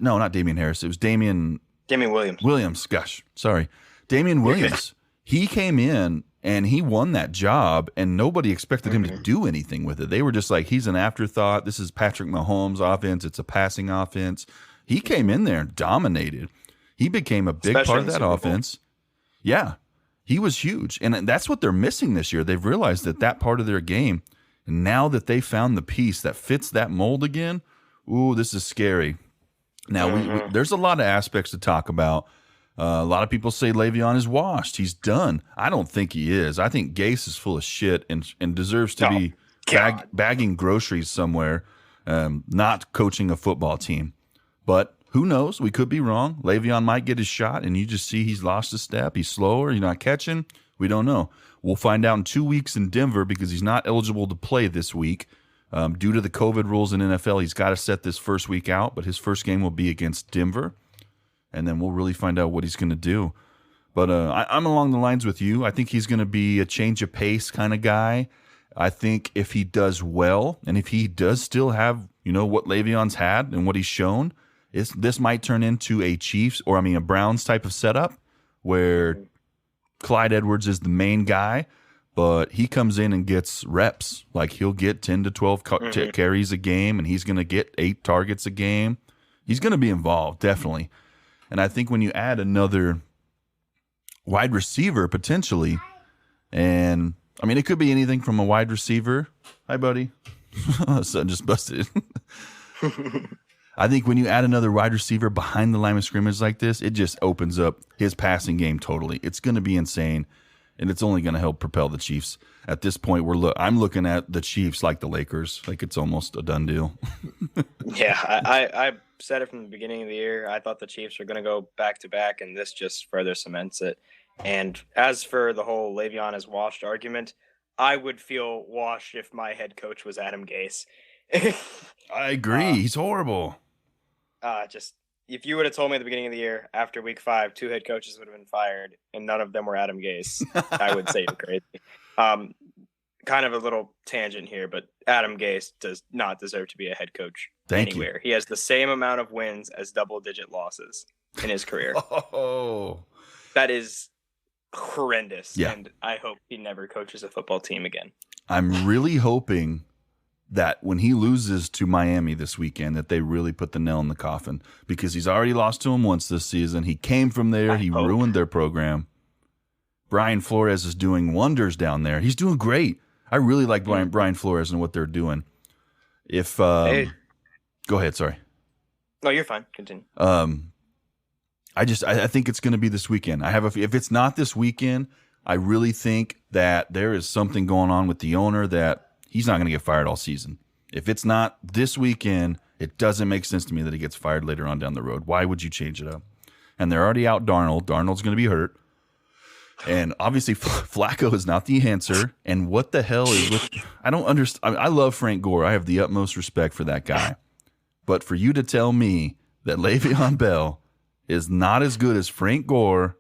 Speaker 1: no, not Damian Harris. It was Damian Williams. Gosh, sorry. Damian Williams. He came in and he won that job, and nobody expected him to do anything with it. They were just like, he's an afterthought. This is Patrick Mahomes' offense. It's a passing offense. He came in there and dominated. He became a big part of that offense. Yeah, he was huge. And that's what they're missing this year. They've realized that part of their game, and now that they found the piece that fits that mold again, ooh, this is scary. Now, there's a lot of aspects to talk about. A lot of people say Le'Veon is washed. He's done. I don't think he is. I think Gase is full of shit and deserves to be bagging groceries somewhere, not coaching a football team. But who knows? We could be wrong. Le'Veon might get his shot, and you just see he's lost a step. He's slower. He's not catching. We don't know. We'll find out in 2 weeks in Denver because he's not eligible to play this week. Due to the COVID rules in NFL, he's got to set this first week out, but his first game will be against Denver, and then we'll really find out what he's going to do. But I'm along the lines with you. I think he's going to be a change of pace kind of guy. I think if he does well, and if he does still have, what Le'Veon's had and what he's shown, this might turn into a Browns type of setup where Clyde Edwards is the main guy, but he comes in and gets reps. Like he'll get 10 to 12 carries a game, and he's going to get 8 targets a game. He's going to be involved, definitely. And I think when you add another wide receiver potentially, and it could be anything from a wide receiver. Hi, buddy. Son just busted. I think when you add another wide receiver behind the line of scrimmage like this, it just opens up his passing game totally. It's going to be insane, and it's only going to help propel the Chiefs. At this point, I'm looking at the Chiefs like the Lakers, like it's almost a done deal.
Speaker 5: Yeah, I said it from the beginning of the year. I thought the Chiefs were going to go back-to-back, and this just further cements it. And as for the whole Le'Veon is washed argument, I would feel washed if my head coach was Adam Gase.
Speaker 1: I agree. He's horrible.
Speaker 5: Just if you would have told me at the beginning of the year, after week 5, 2 head coaches would have been fired, and none of them were Adam Gase, I would say you're crazy. Kind of a little tangent here, but Adam Gase does not deserve to be a head coach anywhere. He has the same amount of wins as double-digit losses in his career.
Speaker 1: Oh,
Speaker 5: that is horrendous.
Speaker 1: Yeah.
Speaker 5: And I hope he never coaches a football team again.
Speaker 1: I'm really hoping that when he loses to Miami this weekend, that they really put the nail in the coffin, because he's already lost to him once this season. He came from there. He ruined their program. Brian Flores is doing wonders down there. He's doing great. I really like Brian Flores and what they're doing. If go ahead, sorry.
Speaker 5: No, you're fine. Continue.
Speaker 1: I think it's going to be this weekend. If it's not this weekend, I really think that there is something going on with the owner that he's not going to get fired all season. If it's not this weekend, it doesn't make sense to me that he gets fired later on down the road. Why would you change it up? And they're already out Darnold. Darnold's going to be hurt. And obviously Flacco is not the answer. And what the hell is with – I don't understand. I love Frank Gore. I have the utmost respect for that guy. But for you to tell me that Le'Veon Bell is not as good as Frank Gore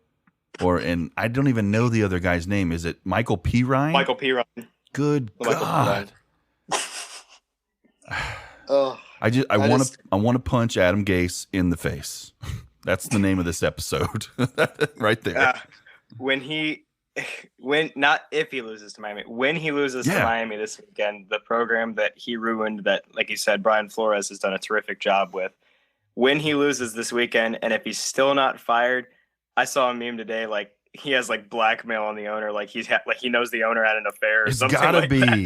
Speaker 1: and I don't even know the other guy's name. Is it Michael P. Ryan?
Speaker 4: Michael P. Ryan.
Speaker 1: Good God.
Speaker 5: Oh,
Speaker 1: I want to punch Adam Gase in the face. That's the name of this episode. Right there.
Speaker 5: If he loses to Miami, when he loses to Miami this weekend, the program that he ruined, that, like you said, Brian Flores has done a terrific job with. When he loses this weekend, and if he's still not fired, I saw a meme today, like he has like blackmail on the owner, like he knows the owner had an affair or something.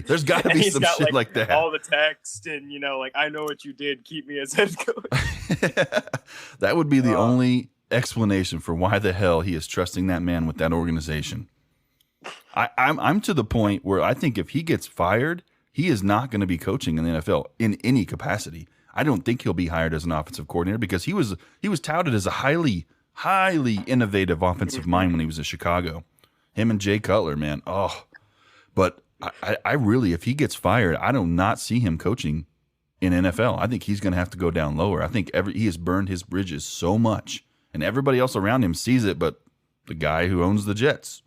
Speaker 1: There's gotta be some shit like that.
Speaker 5: All the text and I know what you did. Keep me as head coach.
Speaker 1: That would be the only explanation for why the hell he is trusting that man with that organization. I'm to the point where I think if he gets fired, he is not going to be coaching in the NFL in any capacity. I don't think he'll be hired as an offensive coordinator because he was touted as a highly innovative offensive mind when he was in Chicago. Him and Jay Cutler, man. Oh, but I really, if he gets fired, I do not see him coaching in NFL. I think he's going to have to go down lower. I think he has burned his bridges so much, and everybody else around him sees it, but the guy who owns the Jets.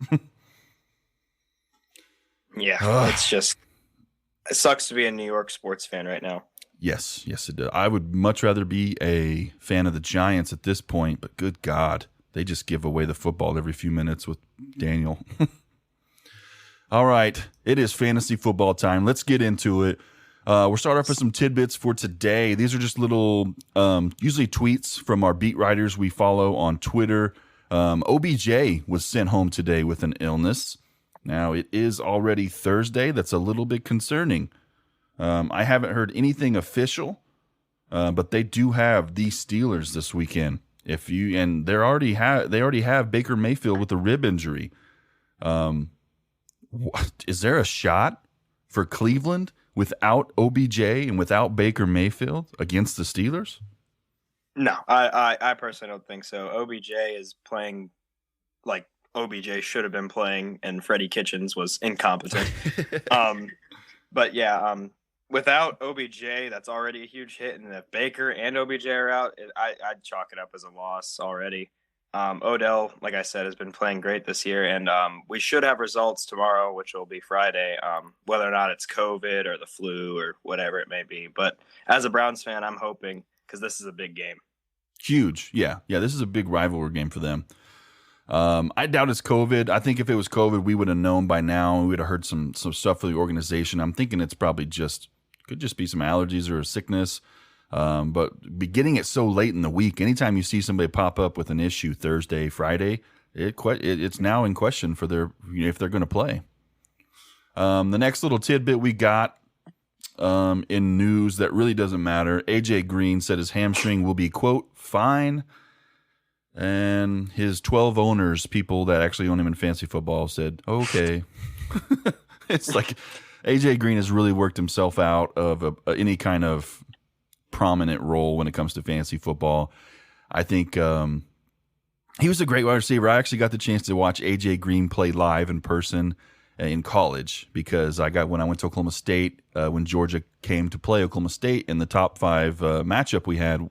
Speaker 5: Yeah, it sucks to be a New York sports fan right now.
Speaker 1: Yes, it does. I would much rather be a fan of the Giants at this point, but good God, they just give away the football every few minutes with Daniel. All right, it is fantasy football time. Let's get into it. We'll start off with some tidbits for today. These are just little, usually tweets from our beat writers we follow on Twitter. OBJ was sent home today with an illness. Now, it is already Thursday. That's a little bit concerning. I haven't heard anything official, but they do have the Steelers this weekend. They already have Baker Mayfield with a rib injury. Is there a shot for Cleveland without OBJ and without Baker Mayfield against the Steelers?
Speaker 4: No, I personally don't think so. OBJ is playing like OBJ should have been playing, and Freddie Kitchens was incompetent. But yeah, without OBJ, that's already a huge hit. And if Baker and OBJ are out, I'd chalk it up as a loss already. Odell, like I said, has been playing great this year, and we should have results tomorrow, which will be Friday, whether or not it's COVID or the flu or whatever it may be. But as a Browns fan, I'm hoping, because this is a big game.
Speaker 1: Huge. Yeah. This is a big rivalry game for them. I doubt it's COVID. I think if it was COVID, we would have known by now. We would have heard some stuff for the organization. I'm thinking it's probably could just be some allergies or a sickness. But getting it so late in the week, anytime you see somebody pop up with an issue Thursday, Friday, it's now in question for if they're going to play. The next little tidbit we got in news that really doesn't matter. AJ Green said his hamstring will be, quote, fine. And his 12 owners, people that actually own him in fantasy football, said, okay. It's like AJ Green has really worked himself out of any kind of prominent role when it comes to fantasy football. I think he was a great wide receiver. I actually got the chance to watch AJ Green play live in person in college because when I went to Oklahoma State, when Georgia came to play Oklahoma State in the top 5 matchup we had,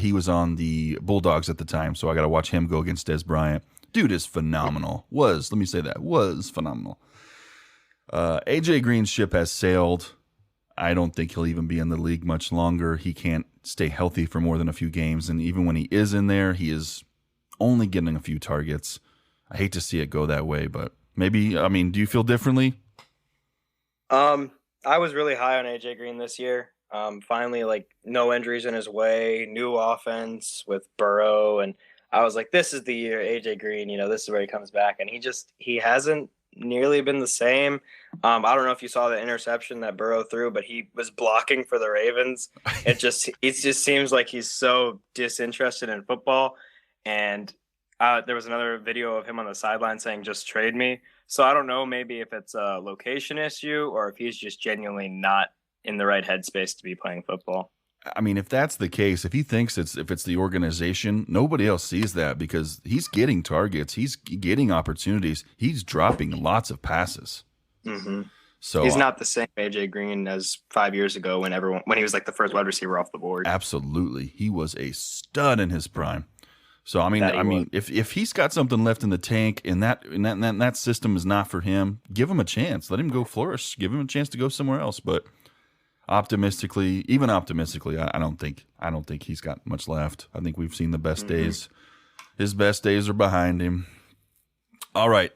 Speaker 1: he was on the Bulldogs at the time, so I got to watch him go against Des Bryant. Dude is phenomenal. Was phenomenal. AJ Green's ship has sailed. I don't think he'll even be in the league much longer. He can't stay healthy for more than a few games, and even when he is in there, he is only getting a few targets. I hate to see it go that way, but maybe, do you feel differently?
Speaker 5: I was really high on AJ Green this year. Finally, no injuries in his way, new offense with Burrow, and I was like, this is the year AJ Green, this is where he comes back, and he hasn't nearly been the same. I don't know if you saw the interception that Burrow threw, but he was blocking for the Ravens. It just seems like he's so disinterested in football, and there was another video of him on the sideline saying, just trade me. So I don't know, maybe if it's a location issue or if he's just genuinely not in the right headspace to be playing football.
Speaker 1: If that's the case, if he thinks if it's the organization, nobody else sees that because he's getting targets, he's getting opportunities, he's dropping lots of passes.
Speaker 5: Mm-hmm.
Speaker 1: So
Speaker 5: he's not the same AJ Green as 5 years ago when he was like the first wide receiver off the board.
Speaker 1: Absolutely, he was a stud in his prime. So if he's got something left in the tank and that system is not for him, give him a chance. Let him go flourish. Give him a chance to go somewhere else. But optimistically, I don't think he's got much left. I think we've seen the best days. His best days are behind him. All right.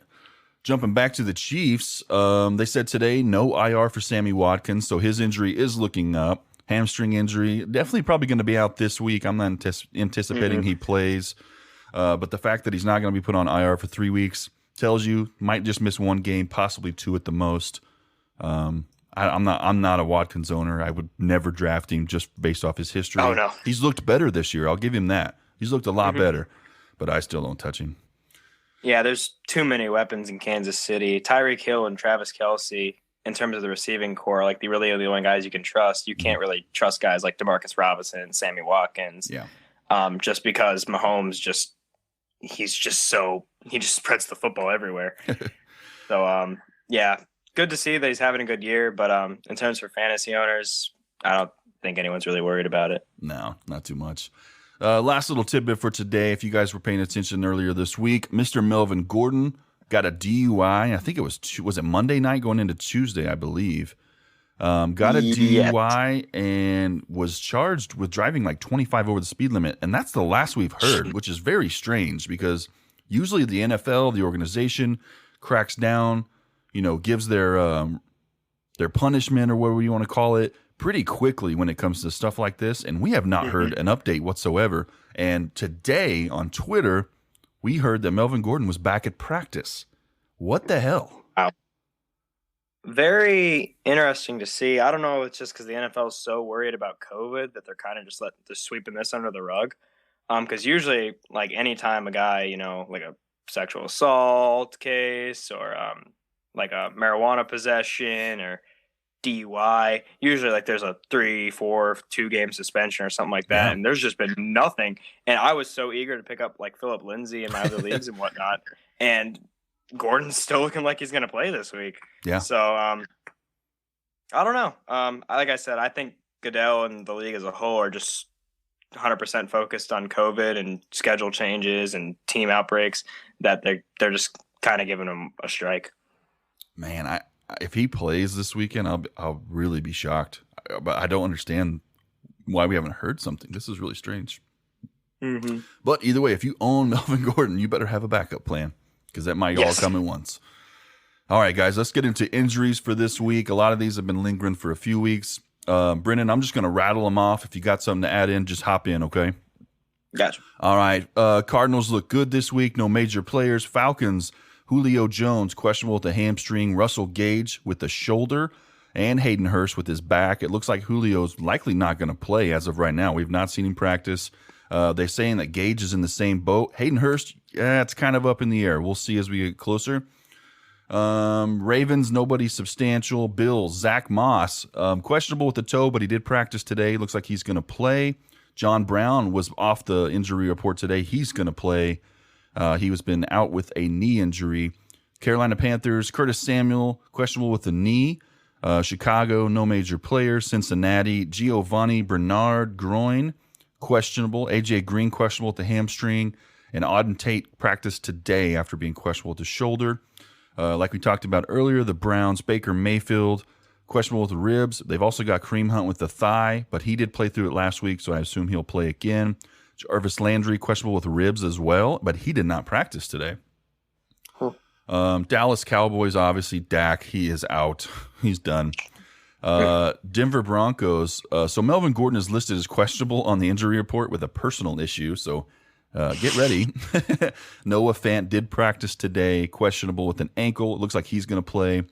Speaker 1: Jumping back to the Chiefs, they said today no IR for Sammy Watkins, so his injury is looking up. Hamstring injury, definitely probably going to be out this week. I'm not anticipating he plays, but the fact that he's not going to be put on IR for 3 weeks tells you might just miss 1 game, possibly 2 at the most. I'm not a Watkins owner. I would never draft him just based off his history.
Speaker 5: Oh no,
Speaker 1: he's looked better this year. I'll give him that. He's looked a lot better, but I still don't touch him.
Speaker 5: Yeah, there's too many weapons in Kansas City. Tyreek Hill and Travis Kelce, in terms of the receiving core, the really are the only guys you can trust. You can't really trust guys like Demarcus Robinson, Sammy Watkins.
Speaker 1: Yeah.
Speaker 5: Just because Mahomes he just spreads the football everywhere. So yeah, good to see that he's having a good year. But in terms for fantasy owners, I don't think anyone's really worried about it.
Speaker 1: No, not too much. Last little tidbit for today. If you guys were paying attention earlier this week, Mr. Melvin Gordon got a DUI. I think was it Monday night going into Tuesday, I believe. Got a DUI and was charged with driving 25 over the speed limit. And that's the last we've heard, which is very strange because usually the NFL, the organization, cracks down, gives their punishment or whatever you want to call it pretty quickly when it comes to stuff like this. And we have not heard an update whatsoever. And today on Twitter, we heard that Melvin Gordon was back at practice. What the hell?
Speaker 5: Wow. Very interesting to see. I don't know if it's just because the NFL is so worried about COVID that they're kind of just sweeping this under the rug.
Speaker 4: Because usually, like anytime a guy, like a sexual assault case or like a marijuana possession or DUI, usually like there's a 3, 4, 2 game suspension or something like that.
Speaker 1: Yeah.
Speaker 4: And there's just been nothing. And I was so eager to pick up like Philip Lindsay in my other leagues and whatnot. And Gordon's still looking like he's going to play this week.
Speaker 1: Yeah.
Speaker 4: So I don't know. Like I said, I think Goodell and the league as a whole are just 100% focused on COVID and schedule changes and team outbreaks that they're just kind of giving him a strike.
Speaker 1: Man, if he plays this weekend, I'll really be shocked. But I don't understand why we haven't heard something. This is really strange.
Speaker 4: Mm-hmm.
Speaker 1: But either way, if you own Melvin Gordon, you better have a backup plan because that might all come at once. All right, guys, let's get into injuries for this week. A lot of these have been lingering for a few weeks. Brennan, I'm just going to rattle them off. If you got something to add in, just hop in, okay?
Speaker 5: Gotcha.
Speaker 1: All right. Cardinals look good this week. No major players. Falcons, Julio Jones, questionable with the hamstring. Russell Gage with the shoulder. And Hayden Hurst with his back. It looks like Julio's likely not going to play as of right now. We've not seen him practice. They're saying that Gage is in the same boat. Hayden Hurst, it's kind of up in the air. We'll see as we get closer. Ravens, nobody substantial. Bills, Zach Moss, questionable with the toe, but he did practice today. Looks like he's going to play. John Brown was off the injury report today. He's going to play. He was been out with a knee injury. Carolina Panthers, Curtis Samuel, questionable with the knee. Chicago, no major players. Cincinnati, Giovanni Bernard, groin, questionable. AJ Green, questionable with the hamstring. And Auden Tate practiced today after being questionable with the shoulder. Like we talked about earlier, the Browns, Baker Mayfield, questionable with the ribs. They've also got Kareem Hunt with the thigh, but he did play through it last week, so I assume he'll play again. Jarvis Landry, questionable with ribs as well, but he did not practice today. Dallas Cowboys, obviously, Dak, he is out. He's done. Denver Broncos. So Melvin Gordon is listed as questionable on the injury report with a personal issue, so get ready. Noah Fant did practice today, questionable with an ankle. It looks like he's going to play.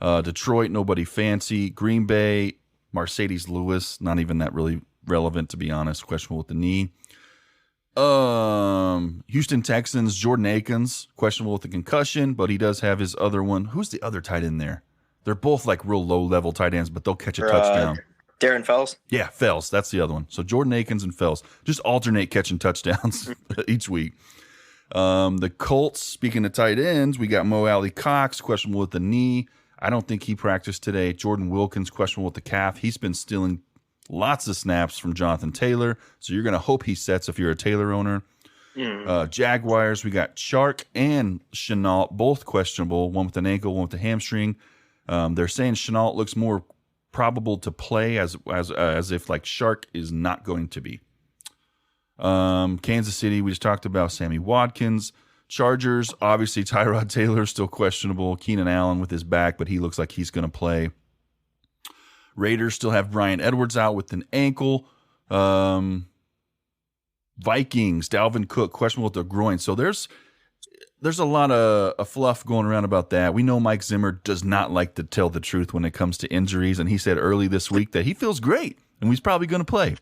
Speaker 1: Detroit, nobody fancy. Green Bay, Mercedes Lewis, not even that really relevant, to be honest, questionable with the knee. Houston Texans, Jordan Akins, questionable with the concussion, but he does have his other one. Who's the other tight end there? They're both like real low-level tight ends, but they'll catch a touchdown.
Speaker 5: Darren Fells?
Speaker 1: Yeah, Fells. That's the other one. So Jordan Akins and Fells. Just alternate catching touchdowns each week. The Colts, speaking of tight ends, we got Mo Alley Cox, questionable with the knee. I don't think he practiced today. Jordan Wilkins, questionable with the calf. He's been stealing lots of snaps from Jonathan Taylor, so you're going to hope he sets if you're a Taylor owner. Jaguars, we got Chark and Chenault, both questionable, one with an ankle, one with a hamstring. They're saying Chenault looks more probable to play as if like Chark is not going to be. Kansas City, we just talked about Sammy Watkins. Chargers, obviously Tyrod Taylor still questionable. Keenan Allen with his back, but he looks like he's going to play. Raiders still have Brian Edwards out with an ankle. Vikings, Dalvin Cook, questionable with the groin. So there's a lot of fluff going around about that. We know Mike Zimmer does not like to tell the truth when it comes to injuries, and he said early this week that he feels great and he's probably going to play.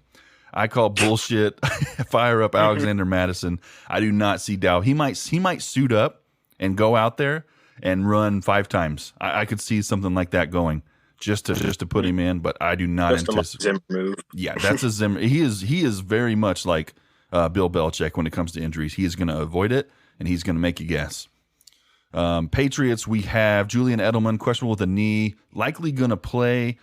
Speaker 1: I call bullshit. Fire up Alexander Madison. I do not see Dow. He might suit up and go out there and run 5 times. I could see something like that going just to put him in, but I do not anticipate.
Speaker 5: Zimmer move. Yeah,
Speaker 1: that's a Zimmer. He is very much like Bill Belichick when it comes to injuries. He is going to avoid it and he's going to make you guess. Patriots, we have Julian Edelman, questionable with a knee, likely going to play.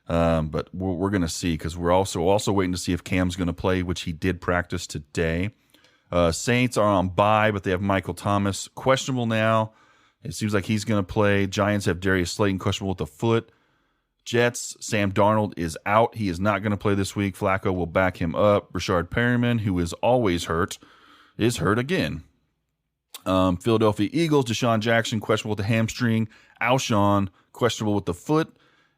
Speaker 1: But we're going to see because we're also waiting to see if Cam's going to play, which he did practice today. Saints are on bye, but they have Michael Thomas questionable now. It seems like he's going to play. Giants have Darius Slayton questionable with the foot. Jets, Sam Darnold is out. He is not going to play this week. Flacco will back him up. Rashard Perryman, who is always hurt, is hurt again. Philadelphia Eagles, Deshaun Jackson questionable with the hamstring. Alshon questionable with the foot.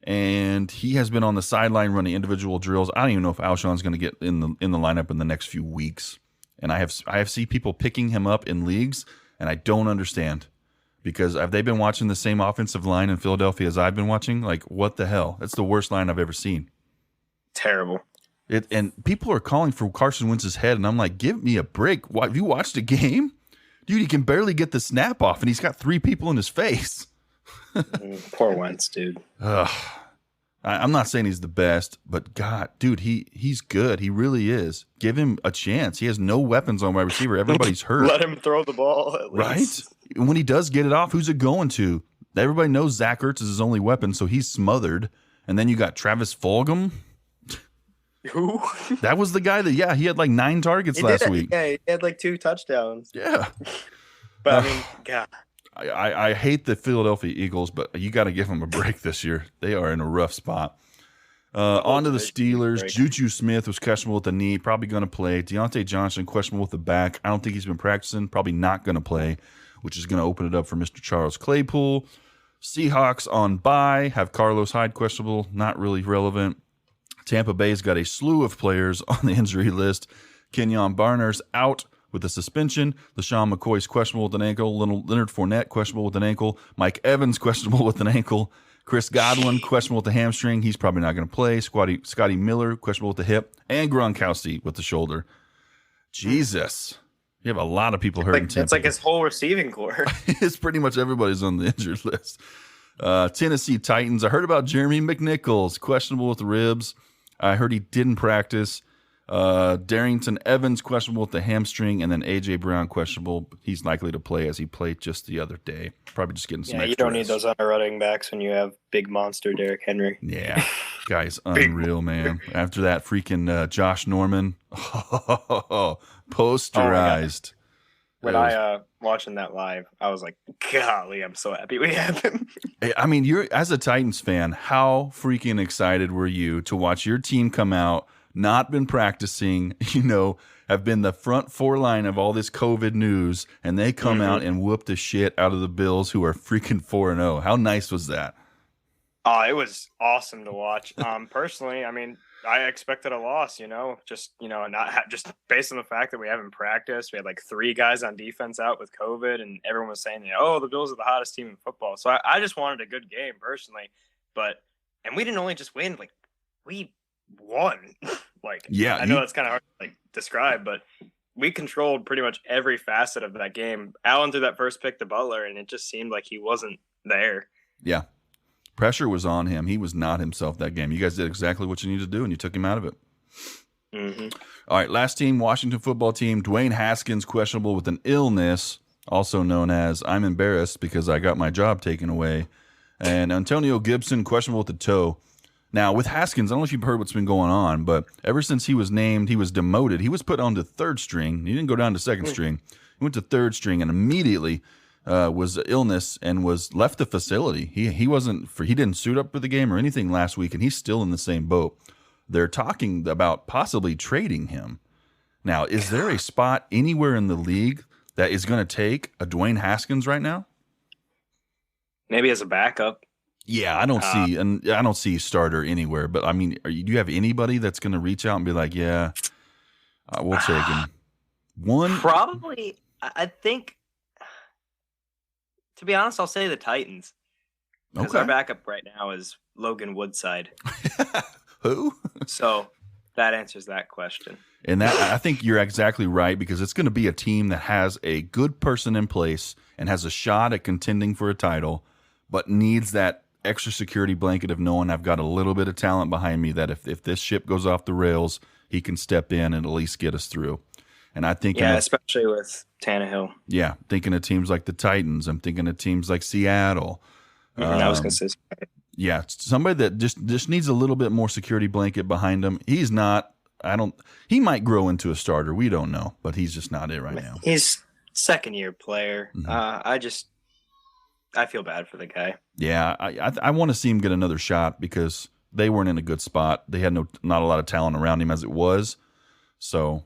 Speaker 1: And he has been on the sideline running individual drills. I don't even know if Alshon's going to get in the lineup in the next few weeks. And I have seen people picking him up in leagues, and I don't understand because have they been watching the same offensive line in Philadelphia as I've been watching? Like, what the hell? That's the worst line I've ever seen.
Speaker 5: Terrible.
Speaker 1: And people are calling for Carson Wentz's head, and I'm like, give me a break. What, have you watched a game? Dude, he can barely get the snap off, and he's got 3 people in his face.
Speaker 5: Poor Wentz, dude.
Speaker 1: I'm not saying he's the best, but God, dude, he's good. He really is. Give him a chance. He has no weapons on wide receiver. Everybody's hurt.
Speaker 5: Let him throw the ball at least.
Speaker 1: Right? When he does get it off, who's it going to? Everybody knows Zach Ertz is his only weapon, so he's smothered. And then you got Travis Fulgham.
Speaker 5: Who?
Speaker 1: That was the guy that, he had like 9 targets last week.
Speaker 5: Yeah, he had like 2 touchdowns.
Speaker 1: Yeah.
Speaker 5: But I mean, God.
Speaker 1: I hate the Philadelphia Eagles, but you got to give them a break this year. They are in a rough spot. On to the Steelers. Juju Smith was questionable with the knee, probably going to play. Deontay Johnson questionable with the back. I don't think he's been practicing, probably not going to play, which is going to open it up for Mr. Charles Claypool. Seahawks on bye, have Carlos Hyde questionable, not really relevant. Tampa Bay's got a slew of players on the injury list. Kenyon Barner's out with a suspension. LaShawn McCoy's questionable with an ankle. Leonard Fournette questionable with an ankle. Mike Evans questionable with an ankle. Chris Godwin questionable with the hamstring. He's probably not going to play. Scotty Miller questionable with the hip. And Gronkowski with the shoulder. Jesus. You have a lot of people hurting Tampa.
Speaker 5: It's like his whole receiving core.
Speaker 1: It's pretty much everybody's on the injured list. Tennessee Titans. I heard about Jeremy McNichols, questionable with the ribs. I heard he didn't practice. Darrington Evans questionable with the hamstring, and then A.J. Brown questionable. He's likely to play as he played just the other day. Probably just getting some extra
Speaker 5: you don't
Speaker 1: rest.
Speaker 5: need those under running backs when you have big monster Derrick Henry.
Speaker 1: Yeah, guy's unreal, man. After that freaking Josh Norman, posterized.
Speaker 5: When I watching that live, I was like, golly, I'm so happy we have him.
Speaker 1: I mean, you're as a Titans fan, how freaking excited were you to watch your team come out, not been practicing, have been the front 4 line of all this COVID news, and they come out and whoop the shit out of the Bills, who are freaking 4-0. How nice was that?
Speaker 4: Oh, it was awesome to watch. Personally, I mean, I expected a loss, just based on the fact that we haven't practiced. We had like 3 guys on defense out with COVID, and everyone was saying, the Bills are the hottest team in football. So I just wanted a good game personally, and we didn't only just win, like we won. I know that's kind of hard to describe, but we controlled pretty much every facet of that game. Allen threw that first pick to Butler, and it just seemed like he wasn't there.
Speaker 1: Yeah. Pressure was on him. He was not himself that game. You guys did exactly what you needed to do, and you took him out of it.
Speaker 5: Mm-hmm.
Speaker 1: All right, last team, Washington football team. Dwayne Haskins questionable with an illness, also known as I'm embarrassed because I got my job taken away. And Antonio Gibson questionable with the toe. Now, with Haskins, I don't know if you've heard what's been going on, but ever since he was named, he was demoted. He was put on to 3rd string. He didn't go down to 2nd string. He went to 3rd string and immediately was illness and was left the facility. He didn't suit up for the game or anything last week, and he's still in the same boat. They're talking about possibly trading him. Now, is there a spot anywhere in the league that is going to take a Dwayne Haskins right now?
Speaker 5: Maybe as a backup.
Speaker 1: Yeah, I don't see starter anywhere. But I mean, do you have anybody that's going to reach out and be like, "Yeah, we'll take him"?
Speaker 5: Probably. I think. To be honest, I'll say the Titans. Because our backup right now is Logan Woodside.
Speaker 1: Who?
Speaker 5: So that answers that question.
Speaker 1: And I think you're exactly right, because it's going to be a team that has a good person in place and has a shot at contending for a title, but needs that extra security blanket of knowing I've got a little bit of talent behind me that if this ship goes off the rails, he can step in and at least get us through. And I think,
Speaker 5: especially with Tannehill.
Speaker 1: Yeah, thinking of teams like the Titans. I'm thinking of teams like Seattle.
Speaker 5: I was going to say.
Speaker 1: Yeah, somebody that just needs a little bit more security blanket behind him. He's not. He might grow into a starter. We don't know, but he's just not it right now.
Speaker 5: He's 2nd-year player.
Speaker 1: Mm-hmm.
Speaker 5: I feel bad for the guy.
Speaker 1: Yeah, I want to see him get another shot because they weren't in a good spot. They had not a lot of talent around him as it was. So.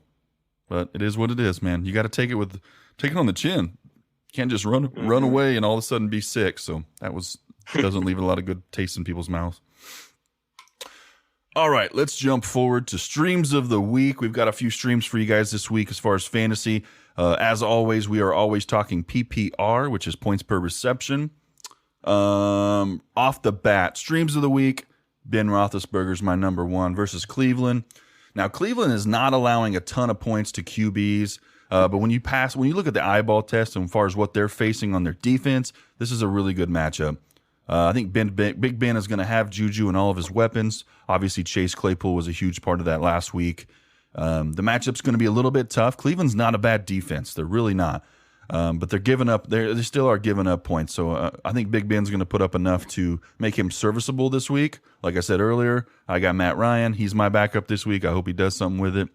Speaker 1: But it is what it is, man. You got to take it on the chin. You can't just run away and all of a sudden be sick. So that doesn't leave a lot of good taste in people's mouths. All right, let's jump forward to streams of the week. We've got a few streams for you guys this week as far as fantasy. As always, we are always talking PPR, which is points per reception. Off the bat, streams of the week. Ben Roethlisberger's my number 1 versus Cleveland. Now, Cleveland is not allowing a ton of points to QBs, but when you look at the eyeball test and as far as what they're facing on their defense, this is a really good matchup. I think Big Ben is going to have Juju and all of his weapons. Obviously, Chase Claypool was a huge part of that last week. The matchup's going to be a little bit tough. Cleveland's not a bad defense. They're really not. But they're giving up. They still are giving up points. So I think Big Ben's going to put up enough to make him serviceable this week. Like I said earlier, I got Matt Ryan. He's my backup this week. I hope he does something with it.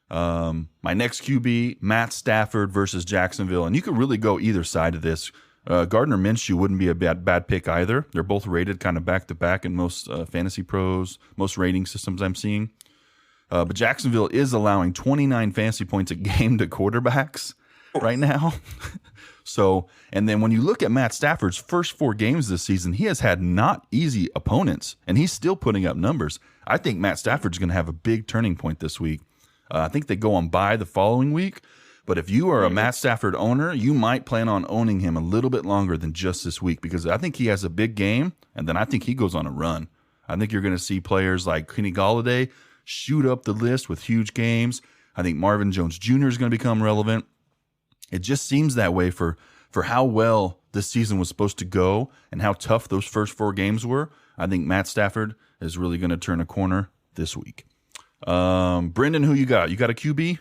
Speaker 1: My next QB, Matt Stafford versus Jacksonville. And you could really go either side of this. Gardner Minshew wouldn't be a bad pick either. They're both rated kind of back-to-back in most Fantasy Pros, most rating systems I'm seeing. But Jacksonville is allowing 29 fantasy points a game to quarterbacks right now. So, and then when you look at Matt Stafford's first 4 games this season, he has had not easy opponents, and he's still putting up numbers. I think Matt Stafford's going to have a big turning point this week. I think they go on bye the following week. But if you are a Matt Stafford owner, you might plan on owning him a little bit longer than just this week because I think he has a big game, and then I think he goes on a run. I think you're going to see players like Kenny Golladay shoot up the list with huge games. I think Marvin Jones Jr. is going to become relevant. It just seems that way for how well this season was supposed to go and how tough those first 4 games were. I think Matt Stafford is really going to turn a corner this week. Brendan, who you got? You got a QB?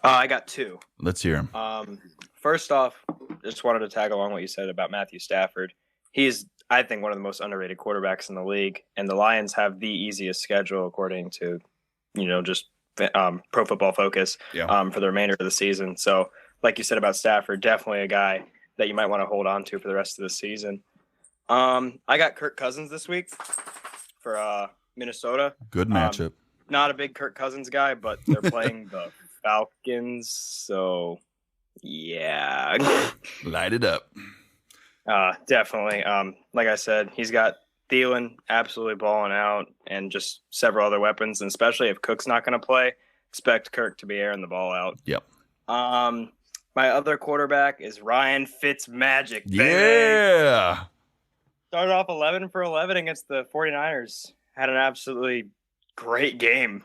Speaker 5: I got 2.
Speaker 1: Let's hear him.
Speaker 5: First off, just wanted to tag along what you said about Matthew Stafford. He's, I think, one of the most underrated quarterbacks in the league, and the Lions have the easiest schedule according to, just Pro Football Focus for the remainder of the season. So, like you said about Stafford, definitely a guy that you might want to hold on to for the rest of the season. I got Kirk Cousins this week for Minnesota.
Speaker 1: Good matchup.
Speaker 5: Not a big Kirk Cousins guy, but they're playing the Falcons, so yeah.
Speaker 1: Light it up.
Speaker 5: Definitely. Like I said, he's got Thielen absolutely balling out and just several other weapons, and especially if Cook's not going to play, expect Kirk to be airing the ball out.
Speaker 1: Yep.
Speaker 5: My other quarterback is Ryan Fitzmagic.
Speaker 1: Yeah.
Speaker 5: Started off 11 for 11 against the 49ers. Had an absolutely great game.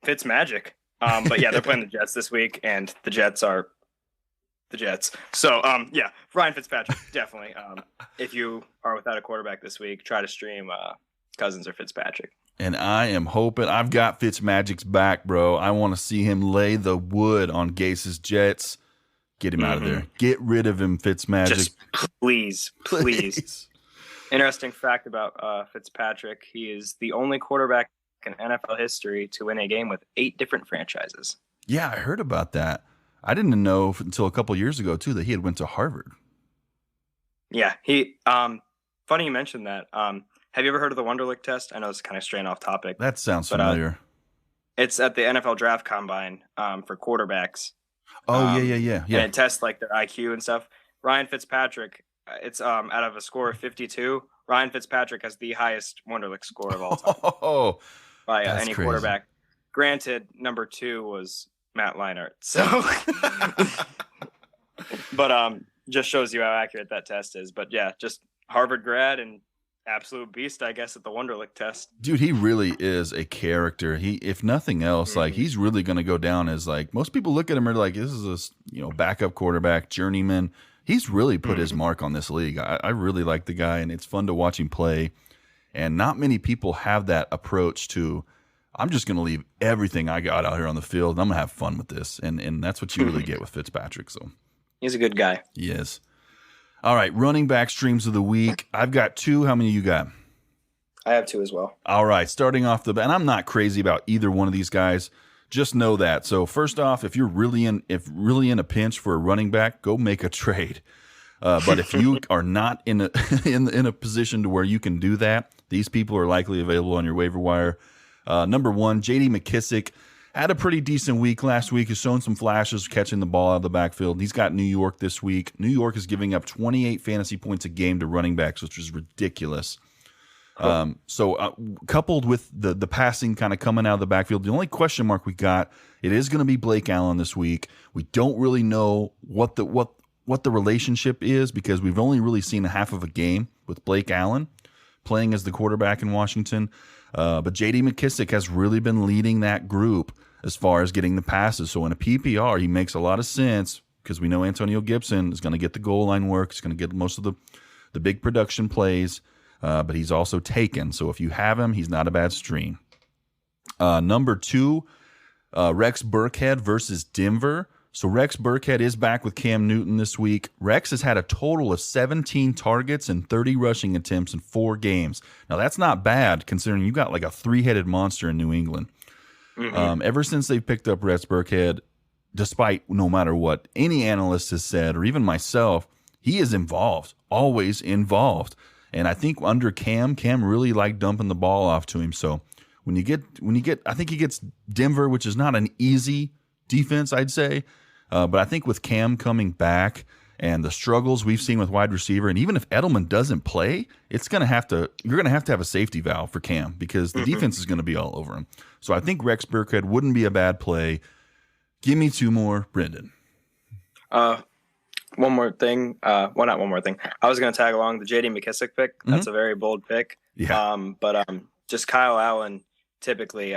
Speaker 5: Fitzmagic. But yeah, they're playing the Jets this week, and the Jets are the Jets. So, Ryan Fitzpatrick, definitely. If you are without a quarterback this week, try to stream Cousins or Fitzpatrick.
Speaker 1: And I am hoping I've got Fitzmagic's back, bro. I want to see him lay the wood on Gase's Jets. Get him out of there. Get rid of him, Fitzmagic.
Speaker 5: Just please. Interesting fact about Fitzpatrick: he is the only quarterback in NFL history to win a game with 8 different franchises.
Speaker 1: Yeah, I heard about that. I didn't know until a couple years ago too that he had went to Harvard.
Speaker 5: Yeah, he. Funny you mentioned that. Have you ever heard of the Wonderlic test? I know it's kind of straying off topic.
Speaker 1: That sounds familiar.
Speaker 5: It's at the NFL Draft Combine for quarterbacks.
Speaker 1: Oh, yeah.
Speaker 5: And it tests like their IQ and stuff. Ryan Fitzpatrick, it's out of a score of 52. Ryan Fitzpatrick has the highest Wonderlic score of all time by any quarterback. Granted, number 2 was Matt Leinart. So, but just shows you how accurate that test is. But yeah, just Harvard grad and absolute beast, I guess, at the Wonderlic test.
Speaker 1: Dude, he really is a character. He, if nothing else, like he's really going to go down as like most people look at him and are like, this is a backup quarterback, journeyman. He's really put his mark on this league. I really like the guy, and it's fun to watch him play. And not many people have that approach to, I'm just going to leave everything I got out here on the field, and I'm going to have fun with this. And that's what you really get with Fitzpatrick. So
Speaker 5: he's a good guy.
Speaker 1: He is. All right, running back streams of the week. I've got 2. How many you got?
Speaker 5: I have 2 as well.
Speaker 1: All right, starting off the bat, and I'm not crazy about either one of these guys. Just know that. So first off, if you're really in a pinch for a running back, go make a trade. But if you are not in a position to where you can do that, these people are likely available on your waiver wire. Number 1, J.D. McKissic had a pretty decent week last week. Has shown some flashes catching the ball out of the backfield. He's got New York this week. New York is giving up 28 fantasy points a game to running backs, which is ridiculous. So coupled with the passing kind of coming out of the backfield, the only question mark we got, it is going to be Blake Allen this week. We don't really know what the relationship is because we've only really seen a half of a game with Blake Allen playing as the quarterback in Washington. But J.D. McKissick has really been leading that group as far as getting the passes. So in a PPR, he makes a lot of sense because we know Antonio Gibson is going to get the goal line work. He's going to get most of the big production plays, but he's also taken. So if you have him, he's not a bad stream. Number 2, Rex Burkhead versus Denver. So Rex Burkhead is back with Cam Newton this week. Rex has had a total of 17 targets and 30 rushing attempts in 4 games. Now that's not bad considering you got like a 3-headed monster in New England. Ever since they picked up Rex Burkhead, despite no matter what any analyst has said or even myself, he is involved, always involved. And I think under Cam really liked dumping the ball off to him. So when you get, I think he gets Denver, which is not an easy defense, I'd say. But I think with Cam coming back and the struggles we've seen with wide receiver, and even if Edelman doesn't play, you're going to have to have a safety valve for Cam because the defense is going to be all over him. So I think Rex Burkhead wouldn't be a bad play. Give me 2 more, Brendan.
Speaker 5: One more thing. Well, not one more thing. I was going to tag along the J.D. McKissick pick. That's a very bold pick.
Speaker 1: Yeah.
Speaker 5: But just Kyle Allen, typically,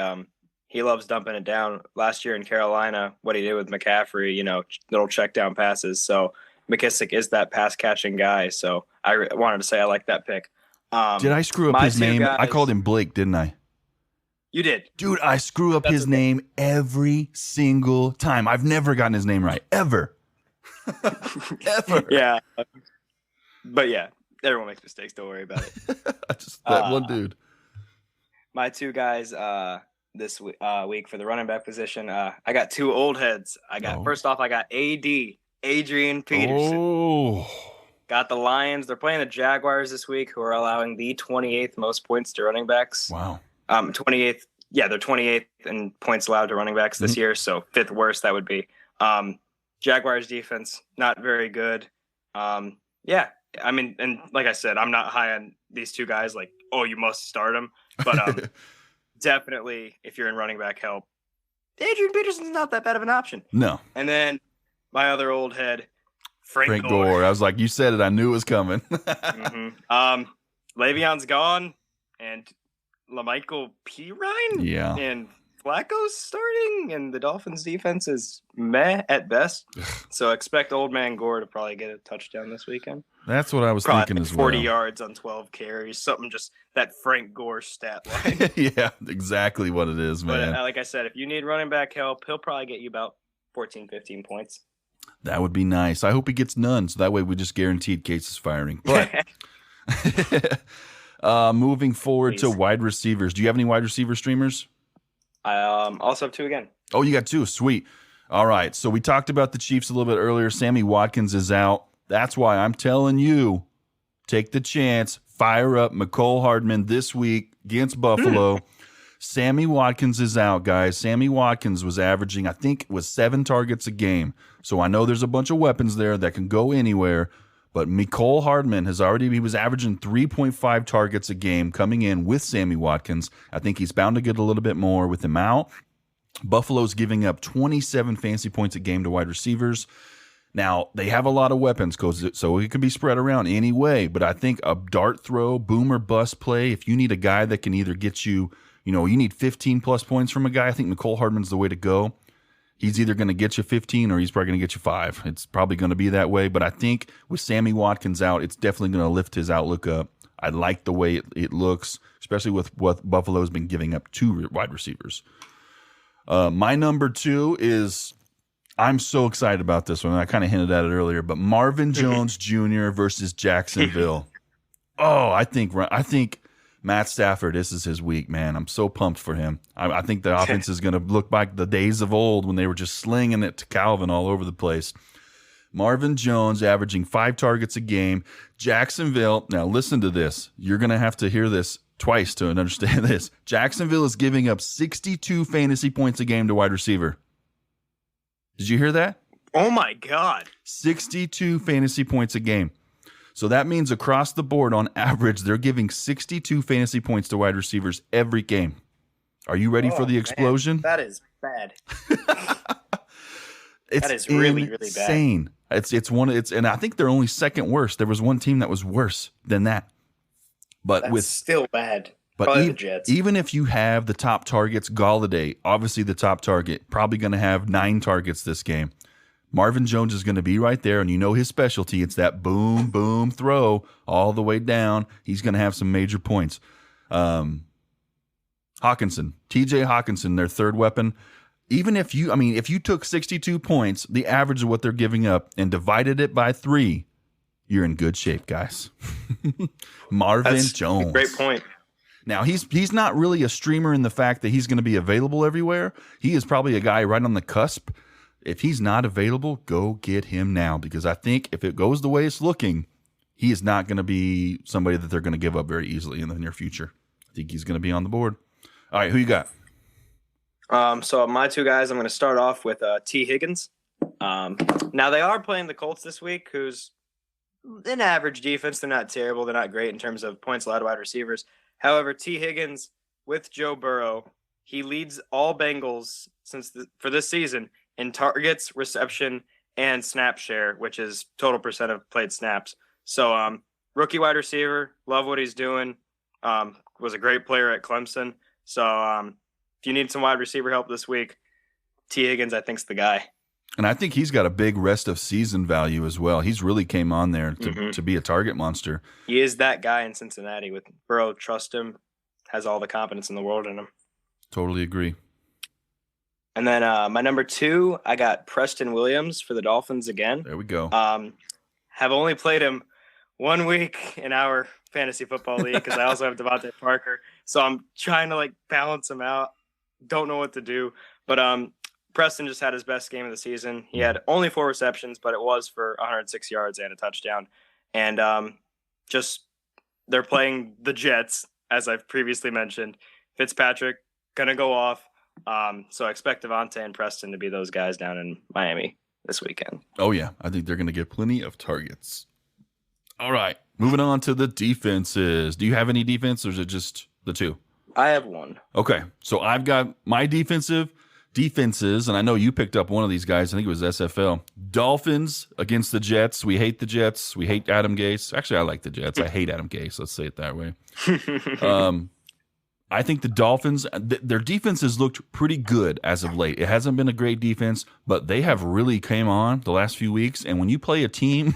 Speaker 5: he loves dumping it down. Last year in Carolina, what he did with McCaffrey, little check down passes. So McKissick is that pass catching guy. So I wanted to say I like that pick.
Speaker 1: Did I screw up his name? I called him Blake, didn't I?
Speaker 5: You did.
Speaker 1: Dude, I screw up his name every single time. I've never gotten his name right. Ever. Ever.
Speaker 5: Yeah. But yeah, everyone makes mistakes. Don't worry about it.
Speaker 1: That one dude.
Speaker 5: My 2 guys this week for the running back position, I got 2 old heads. First off, I got Adrian Peterson.
Speaker 1: Oh.
Speaker 5: Got the Lions. They're playing the Jaguars this week, who are allowing the 28th most points to running backs.
Speaker 1: Wow.
Speaker 5: 28th. Yeah, they're 28th in points allowed to running backs this year, so 5th worst that would be. Jaguars defense, not very good. Yeah, I mean, and like I said, I'm not high on these 2 guys. Like, oh, you must start them. But definitely, if you're in running back help, Adrian Peterson's not that bad of an option.
Speaker 1: No.
Speaker 5: And then my other old head, Frank
Speaker 1: Gore. I was like, you said it. I knew it was coming.
Speaker 5: Le'Veon's gone, and LaMichael Pirine.
Speaker 1: Yeah.
Speaker 5: And Flacco's starting, and the Dolphins' defense is meh at best. So expect old man Gore to probably get a touchdown this weekend.
Speaker 1: That's what I was
Speaker 5: probably
Speaker 1: thinking as well.
Speaker 5: 40 yards on 12 carries, something just that Frank Gore stat line.
Speaker 1: Yeah, exactly what it is, man.
Speaker 5: But like I said, if you need running back help, he'll probably get you about 14, 15 points.
Speaker 1: That would be nice. I hope he gets none, so that way we just guaranteed Gase is firing. But moving forward to wide receivers. Do you have any wide receiver streamers?
Speaker 5: I also have 2 again.
Speaker 1: Oh, you got 2. Sweet. All right. So we talked about the Chiefs a little bit earlier. Sammy Watkins is out. That's why I'm telling you, take the chance. Fire up McCole Hardman this week against Buffalo. Sammy Watkins is out, guys. Sammy Watkins was averaging, I think it was 7 targets a game. So I know there's a bunch of weapons there that can go anywhere. But McCole Hardman he was averaging 3.5 targets a game coming in with Sammy Watkins. I think he's bound to get a little bit more with him out. Buffalo's giving up 27 fantasy points a game to wide receivers. Now, they have a lot of weapons, so it can be spread around anyway. But I think a dart throw, boom or bust play, if you need a guy that can either get you, you need 15 plus points from a guy, I think McCole Hardman's the way to go. He's either going to get you 15 or he's probably going to get you 5. It's probably going to be that way. But I think with Sammy Watkins out, it's definitely going to lift his outlook up. I like the way it looks, especially with what Buffalo's been giving up to wide receivers. My number 2 is, I'm so excited about this one. I kind of hinted at it earlier, but Marvin Jones Jr. versus Jacksonville. Oh, I think Matt Stafford, this is his week, man. I'm so pumped for him. I think the offense is going to look like the days of old when they were just slinging it to Calvin all over the place. Marvin Jones averaging 5 targets a game. Jacksonville, now listen to this. You're going to have to hear this twice to understand this. Jacksonville is giving up 62 fantasy points a game to wide receiver. Did you hear that?
Speaker 5: Oh, my God.
Speaker 1: 62 fantasy points a game. So that means across the board, on average, they're giving 62 fantasy points to wide receivers every game. Are you ready for the explosion?
Speaker 5: Man, that is bad.
Speaker 1: That
Speaker 5: is really, really
Speaker 1: insane. It's and I think they're only second worst. There was one team that was worse than that. But
Speaker 5: That's still bad.
Speaker 1: But
Speaker 5: Probably the Jets.
Speaker 1: even if you have the top targets, Galladay, obviously the top target, probably going to have 9 targets this game. Marvin Jones is going to be right there, and you know his specialty. It's that boom, boom throw all the way down. He's going to have some major points. Hawkinson, TJ Hawkinson, their third weapon. Even if you took 62 points, the average of what they're giving up, and divided it by 3, you're in good shape, guys. Marvin Jones.
Speaker 5: Great point.
Speaker 1: Now, he's not really a streamer in the fact that he's going to be available everywhere. He is probably a guy right on the cusp. If he's not available, go get him now, because I think if it goes the way it's looking, he is not going to be somebody that they're going to give up very easily in the near future. I think he's going to be on the board. All right, who you got?
Speaker 5: So my 2 guys, I'm going to start off with T. Higgins. Now, they are playing the Colts this week, who's an average defense. They're not terrible. They're not great in terms of points allowed to wide receivers. However, T. Higgins with Joe Burrow, he leads all Bengals for this season in targets, reception, and snap share, which is total percent of played snaps. So, rookie wide receiver, love what he's doing. Was a great player at Clemson. So, if you need some wide receiver help this week, T. Higgins, I think, is the guy.
Speaker 1: And I think he's got a big rest of season value as well. He's really came on there to be a target monster.
Speaker 5: He is that guy in Cincinnati. With Burrow, trust him, has all the confidence in the world in him.
Speaker 1: Totally agree.
Speaker 5: And then my number 2, I got Preston Williams for the Dolphins again.
Speaker 1: There we go.
Speaker 5: Have only played him 1 week in our fantasy football league because I also have Devontae Parker. So I'm trying to balance him out. Don't know what to do. But Preston just had his best game of the season. He had only 4 receptions, but it was for 106 yards and a touchdown. And they're playing the Jets, as I've previously mentioned. Fitzpatrick going to go off. So I expect Devontae and Preston to be those guys down in Miami this weekend.
Speaker 1: Oh, yeah. I think they're going to get plenty of targets. All right. Moving on to the defenses. Do you have any defense, or is it just the 2?
Speaker 5: I have 1.
Speaker 1: Okay. So I've got my defenses, and I know you picked up one of these guys. I think it was SFL. Dolphins against the Jets. We hate the Jets. We hate Adam Gase. Actually, I like the Jets. I hate Adam Gase. Let's say it that way. I think the Dolphins, their defense has looked pretty good as of late. It hasn't been a great defense, but they have really came on the last few weeks. And when you play a team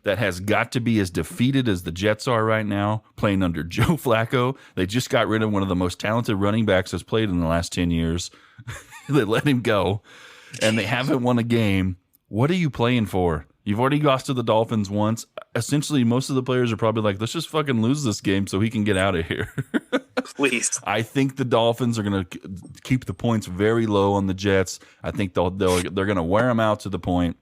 Speaker 1: that has got to be as defeated as the Jets are right now, playing under Joe Flacco, they just got rid of one of the most talented running backs that's played in the last 10 years. They let him go, and they haven't won a game. What are you playing for? You've already lost to the Dolphins once. Essentially, most of the players are probably like, let's just fucking lose this game so he can get out of here.
Speaker 5: Please.
Speaker 1: I think the Dolphins are going to keep the points very low on the Jets. I think they're going to wear them out to the point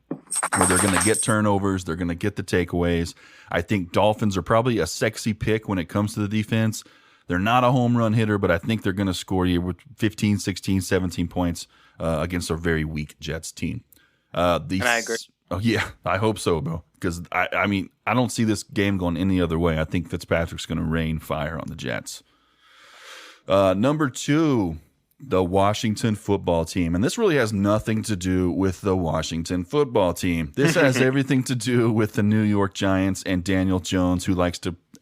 Speaker 1: where they're going to get turnovers. They're going to get the takeaways. I think Dolphins are probably a sexy pick when it comes to the defense. They're not a home run hitter, but I think they're going to score you with 15, 16, 17 points against a very weak Jets team.
Speaker 5: And I agree.
Speaker 1: Oh, yeah, I hope so, bro. Because, I mean, I don't see this game going any other way. I think Fitzpatrick's going to rain fire on the Jets. Number 2, the Washington football team. And this really has nothing to do with the Washington football team. This has everything to do with the New York Giants and Daniel Jones, who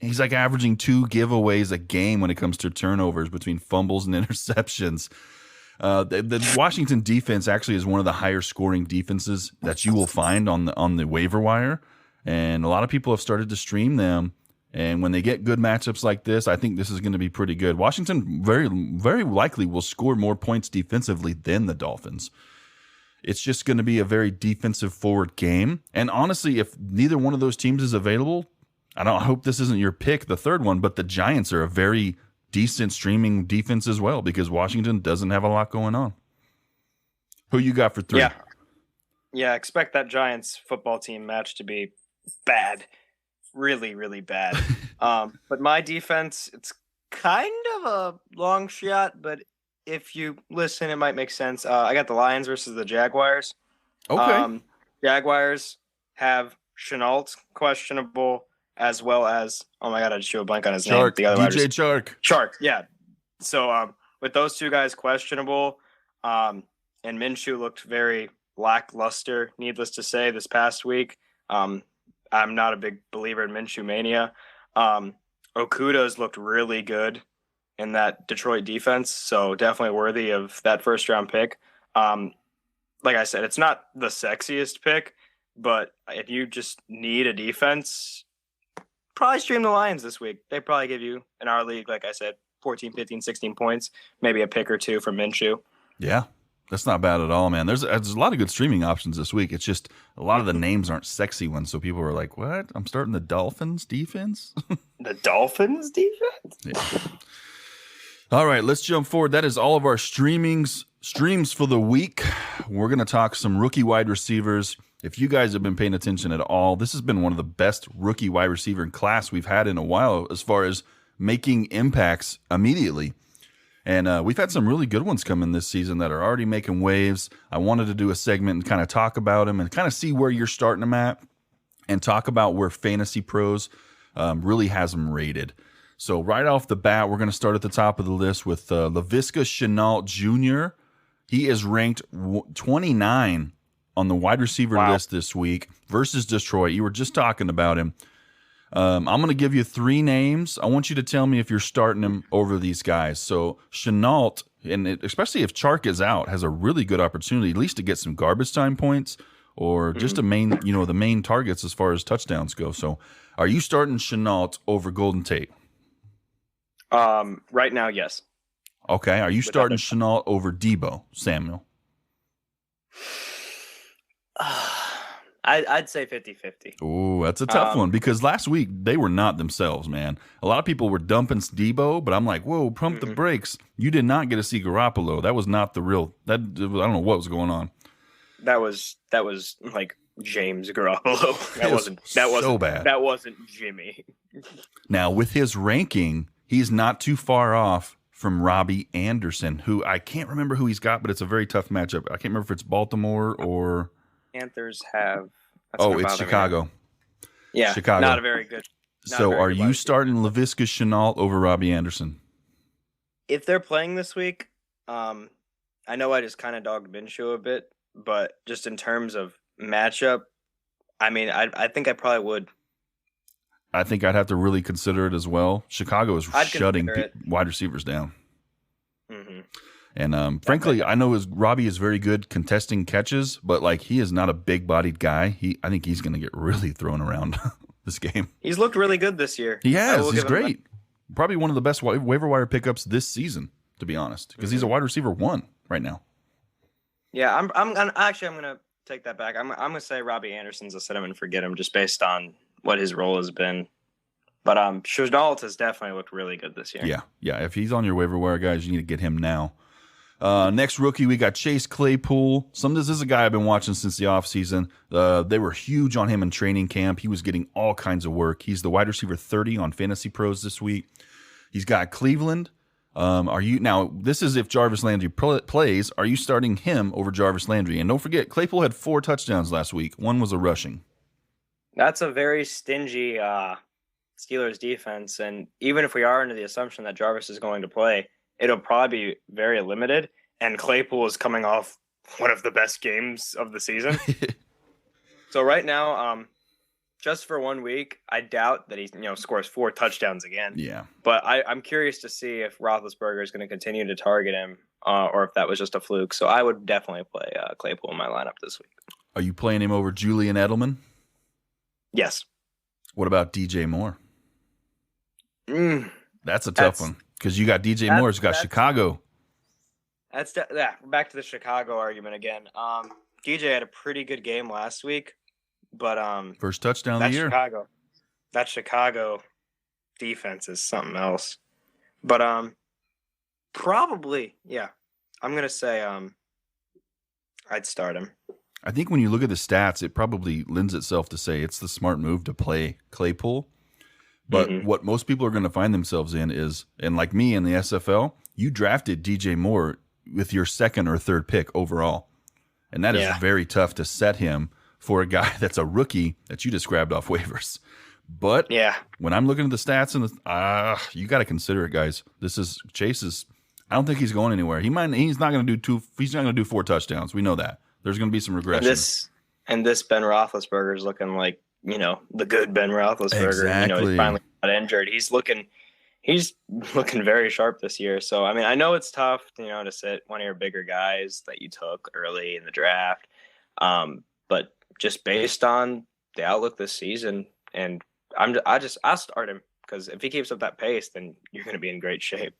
Speaker 1: he's like averaging 2 giveaways a game when it comes to turnovers between fumbles and interceptions. The Washington defense actually is one of the higher scoring defenses that you will find on the waiver wire. And a lot of people have started to stream them. And when they get good matchups like this, I think this is going to be pretty good. Washington very, very likely will score more points defensively than the Dolphins. It's just going to be a very defensive forward game. And honestly, if neither one of those teams is available, I hope this isn't your pick, the third one, but the Giants are a very decent streaming defense as well, because Washington doesn't have a lot going on. Who you got for 3?
Speaker 5: Yeah, expect that Giants football team match to be bad. Really, really bad. But my defense, it's kind of a long shot, but if you listen, it might make sense. I got the Lions versus the Jaguars.
Speaker 1: Okay.
Speaker 5: Jaguars have Chenault questionable, as well as, oh my God, I just drew a blank on his name. The other
Speaker 1: DJ Chark.
Speaker 5: Chark, yeah. So with those 2 guys questionable, and Minshew looked very lackluster, needless to say, this past week. I'm not a big believer in Minshew mania. Okuda's looked really good.
Speaker 4: in that Detroit defense. So definitely worthy of that first round pick. Like I said, it's not the sexiest pick, but if you just need a defense, probably stream the Lions this week. They probably give you, in our league, like I said, 14, 15, 16 points, maybe a pick or two from Minshew.
Speaker 1: Yeah, that's not bad at all, man. There's a lot of good streaming options this week. It's just a lot of the names aren't sexy ones, so people are like, what? I'm starting the Dolphins defense?
Speaker 4: The Dolphins defense?
Speaker 1: Yeah. All right, let's jump forward. That is all of our streams for the week. We're going to talk some rookie wide receivers. If you guys have been paying attention at all, this has been one of the best rookie wide receiver class we've had in a while as far as making impacts immediately. And we've had some really good ones come in this season that are already making waves. I wanted to do a segment and kind of talk about them and kind of see where you're starting them at and talk about where Fantasy Pros really has them rated. So right off the bat, we're going to start at the top of the list with Laviska Shenault Jr. He is ranked 29 on the wide receiver list this week versus Detroit. You were just talking about him. I'm going to give you 3 names. I want you to tell me if you're starting him over these guys. So Shenault, and especially if Chark is out, has a really good opportunity at least to get some garbage time points or just the main targets as far as touchdowns go. So are you starting Shenault over Golden Tate?
Speaker 4: Right now, yes.
Speaker 1: Okay. Are you starting Shenault over Debo Samuel?
Speaker 4: I'd say 50-50.
Speaker 1: Oh, that's a tough one because last week they were not themselves, man. A lot of people were dumping Debo, but I'm like, whoa, pump the brakes. You did not get to see Garoppolo. That was not the real. I don't know what was going on.
Speaker 4: That was like James Garoppolo. That wasn't
Speaker 1: so bad.
Speaker 4: That wasn't Jimmy.
Speaker 1: Now with his ranking, he's not too far off from Robbie Anderson, who I can't remember who he's got, but it's a very tough matchup. I can't remember if it's Baltimore or
Speaker 4: Panthers have.
Speaker 1: It's Chicago.
Speaker 4: Yeah,
Speaker 1: Chicago.
Speaker 4: Not a very good.
Speaker 1: So are you starting Laviska Shenault over Robbie Anderson?
Speaker 4: If they're playing this week, I know I just kind of dogged Minshew a bit, but just in terms of matchup, I mean, I think I probably would.
Speaker 1: I think I'd have to really consider it as well. Chicago is shutting wide receivers down.
Speaker 4: Mm-hmm.
Speaker 1: And frankly, I know Robbie is very good contesting catches, but like he is not a big-bodied guy. I think he's going to get really thrown around this game.
Speaker 4: He's looked really good this year.
Speaker 1: He has. He's great. Probably one of the best waiver wire pickups this season, to be honest, because he's a wide receiver 1 right now.
Speaker 4: Yeah, I'm gonna take that back. I'm gonna say Robbie Anderson's a set him and forget him just based on what his role has been. But Shenault has definitely looked really good this year.
Speaker 1: Yeah. If he's on your waiver wire, guys, you need to get him now. Next rookie, we got Chase Claypool. This is a guy I've been watching since the offseason. They were huge on him in training camp. He was getting all kinds of work. He's the wide receiver 30 on Fantasy Pros this week. He's got Cleveland. This is if Jarvis Landry plays. Are you starting him over Jarvis Landry? And don't forget, Claypool had 4 touchdowns last week. 1 was a rushing.
Speaker 4: That's a very stingy Steelers defense. And even if we are under the assumption that Jarvis is going to play, it'll probably be very limited. And Claypool is coming off one of the best games of the season. So right now, just for 1 week, I doubt that he scores 4 touchdowns again.
Speaker 1: Yeah.
Speaker 4: But I'm curious to see if Roethlisberger is going to continue to target him or if that was just a fluke. So I would definitely play Claypool in my lineup this week.
Speaker 1: Are you playing him over Julian Edelman?
Speaker 4: Yes.
Speaker 1: What about DJ Moore? That's a tough one because you got DJ Moore. He's got Chicago.
Speaker 4: Back to the Chicago argument again. DJ had a pretty good game last week, but
Speaker 1: first touchdown of the year.
Speaker 4: That Chicago defense is something else. But probably, yeah. I'm gonna say I'd start him.
Speaker 1: I think when you look at the stats, it probably lends itself to say it's the smart move to play Claypool. But what most people are going to find themselves in is, and like me in the SFL, you drafted DJ Moore with your 2nd or 3rd pick overall. And that is very tough to set him for a guy that's a rookie that you just grabbed off waivers. But when I'm looking at the stats, and you got to consider it, guys. Chase's. I don't think he's going anywhere. He's not going to do 4 touchdowns. We know that. There's going to be some regression.
Speaker 4: And this Ben Roethlisberger is looking like, the good Ben Roethlisberger.
Speaker 1: Exactly.
Speaker 4: He finally got injured. He's looking
Speaker 5: He's looking very sharp this year. So, I mean, I know it's tough, to sit one of your bigger guys that you took early in the draft. But just based on the outlook this season, and I'll start him because if he keeps up that pace, then you're going to be in great shape.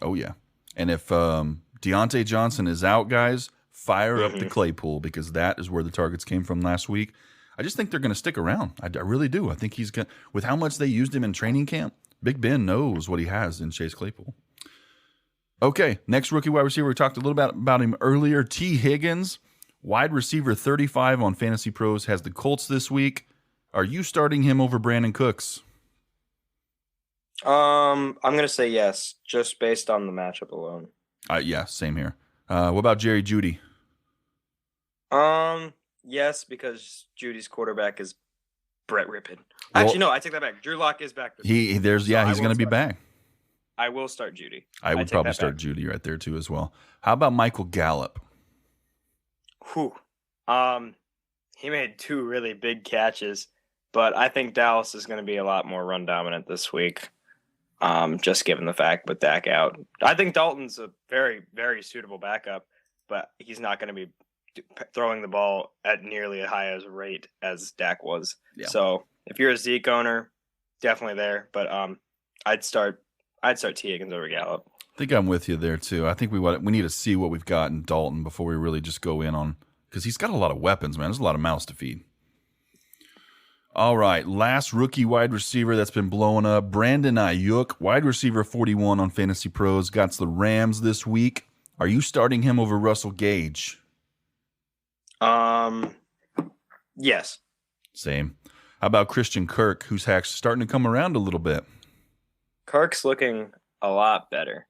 Speaker 1: Oh, yeah. And if Deontay Johnson is out, guys, fire up the Claypool because that is where the targets came from last week. I just think they're going to stick around. I really do. I think he's going to, with how much they used him in training camp, Big Ben knows what he has in Chase Claypool. Okay, next rookie wide receiver. We talked a little about him earlier. T. Higgins, wide receiver 35 on Fantasy Pros, has the Colts this week. Are you starting him over Brandon Cooks?
Speaker 5: I'm going to say yes, just based on the matchup alone.
Speaker 1: Yeah, same here. What about Jerry Jeudy?
Speaker 5: Yes, because Judy's quarterback is Brett Rippon.
Speaker 1: Well,
Speaker 5: actually, no, I take that back. Drew Lock is back this week.
Speaker 1: He's going to be back.
Speaker 5: I will start Judy.
Speaker 1: I would probably start Jeudy right there too as well. How about Michael Gallup?
Speaker 5: Whew.
Speaker 4: He made 2 really big catches, but I think Dallas is going to be a lot more run dominant this week. Just given the fact with Dak out, I think Dalton's a very, very suitable backup, but he's not going to be throwing the ball at nearly as high as rate as Dak was. Yeah. So if you're a Zeke owner, definitely there. But I'd start T. Higgins over Gallup.
Speaker 1: I think I'm with you there too. I think we need to see what we've got in Dalton before we really just go in on, because he's got a lot of weapons, man. There's a lot of mouths to feed. All right, last rookie wide receiver that's been blowing up, Brandon Ayuk, wide receiver 41 on Fantasy Pros, got the Rams this week. Are you starting him over Russell Gage?
Speaker 5: Yes.
Speaker 1: Same. How about Christian Kirk, who's starting to come around a little bit?
Speaker 5: Kirk's looking a lot better.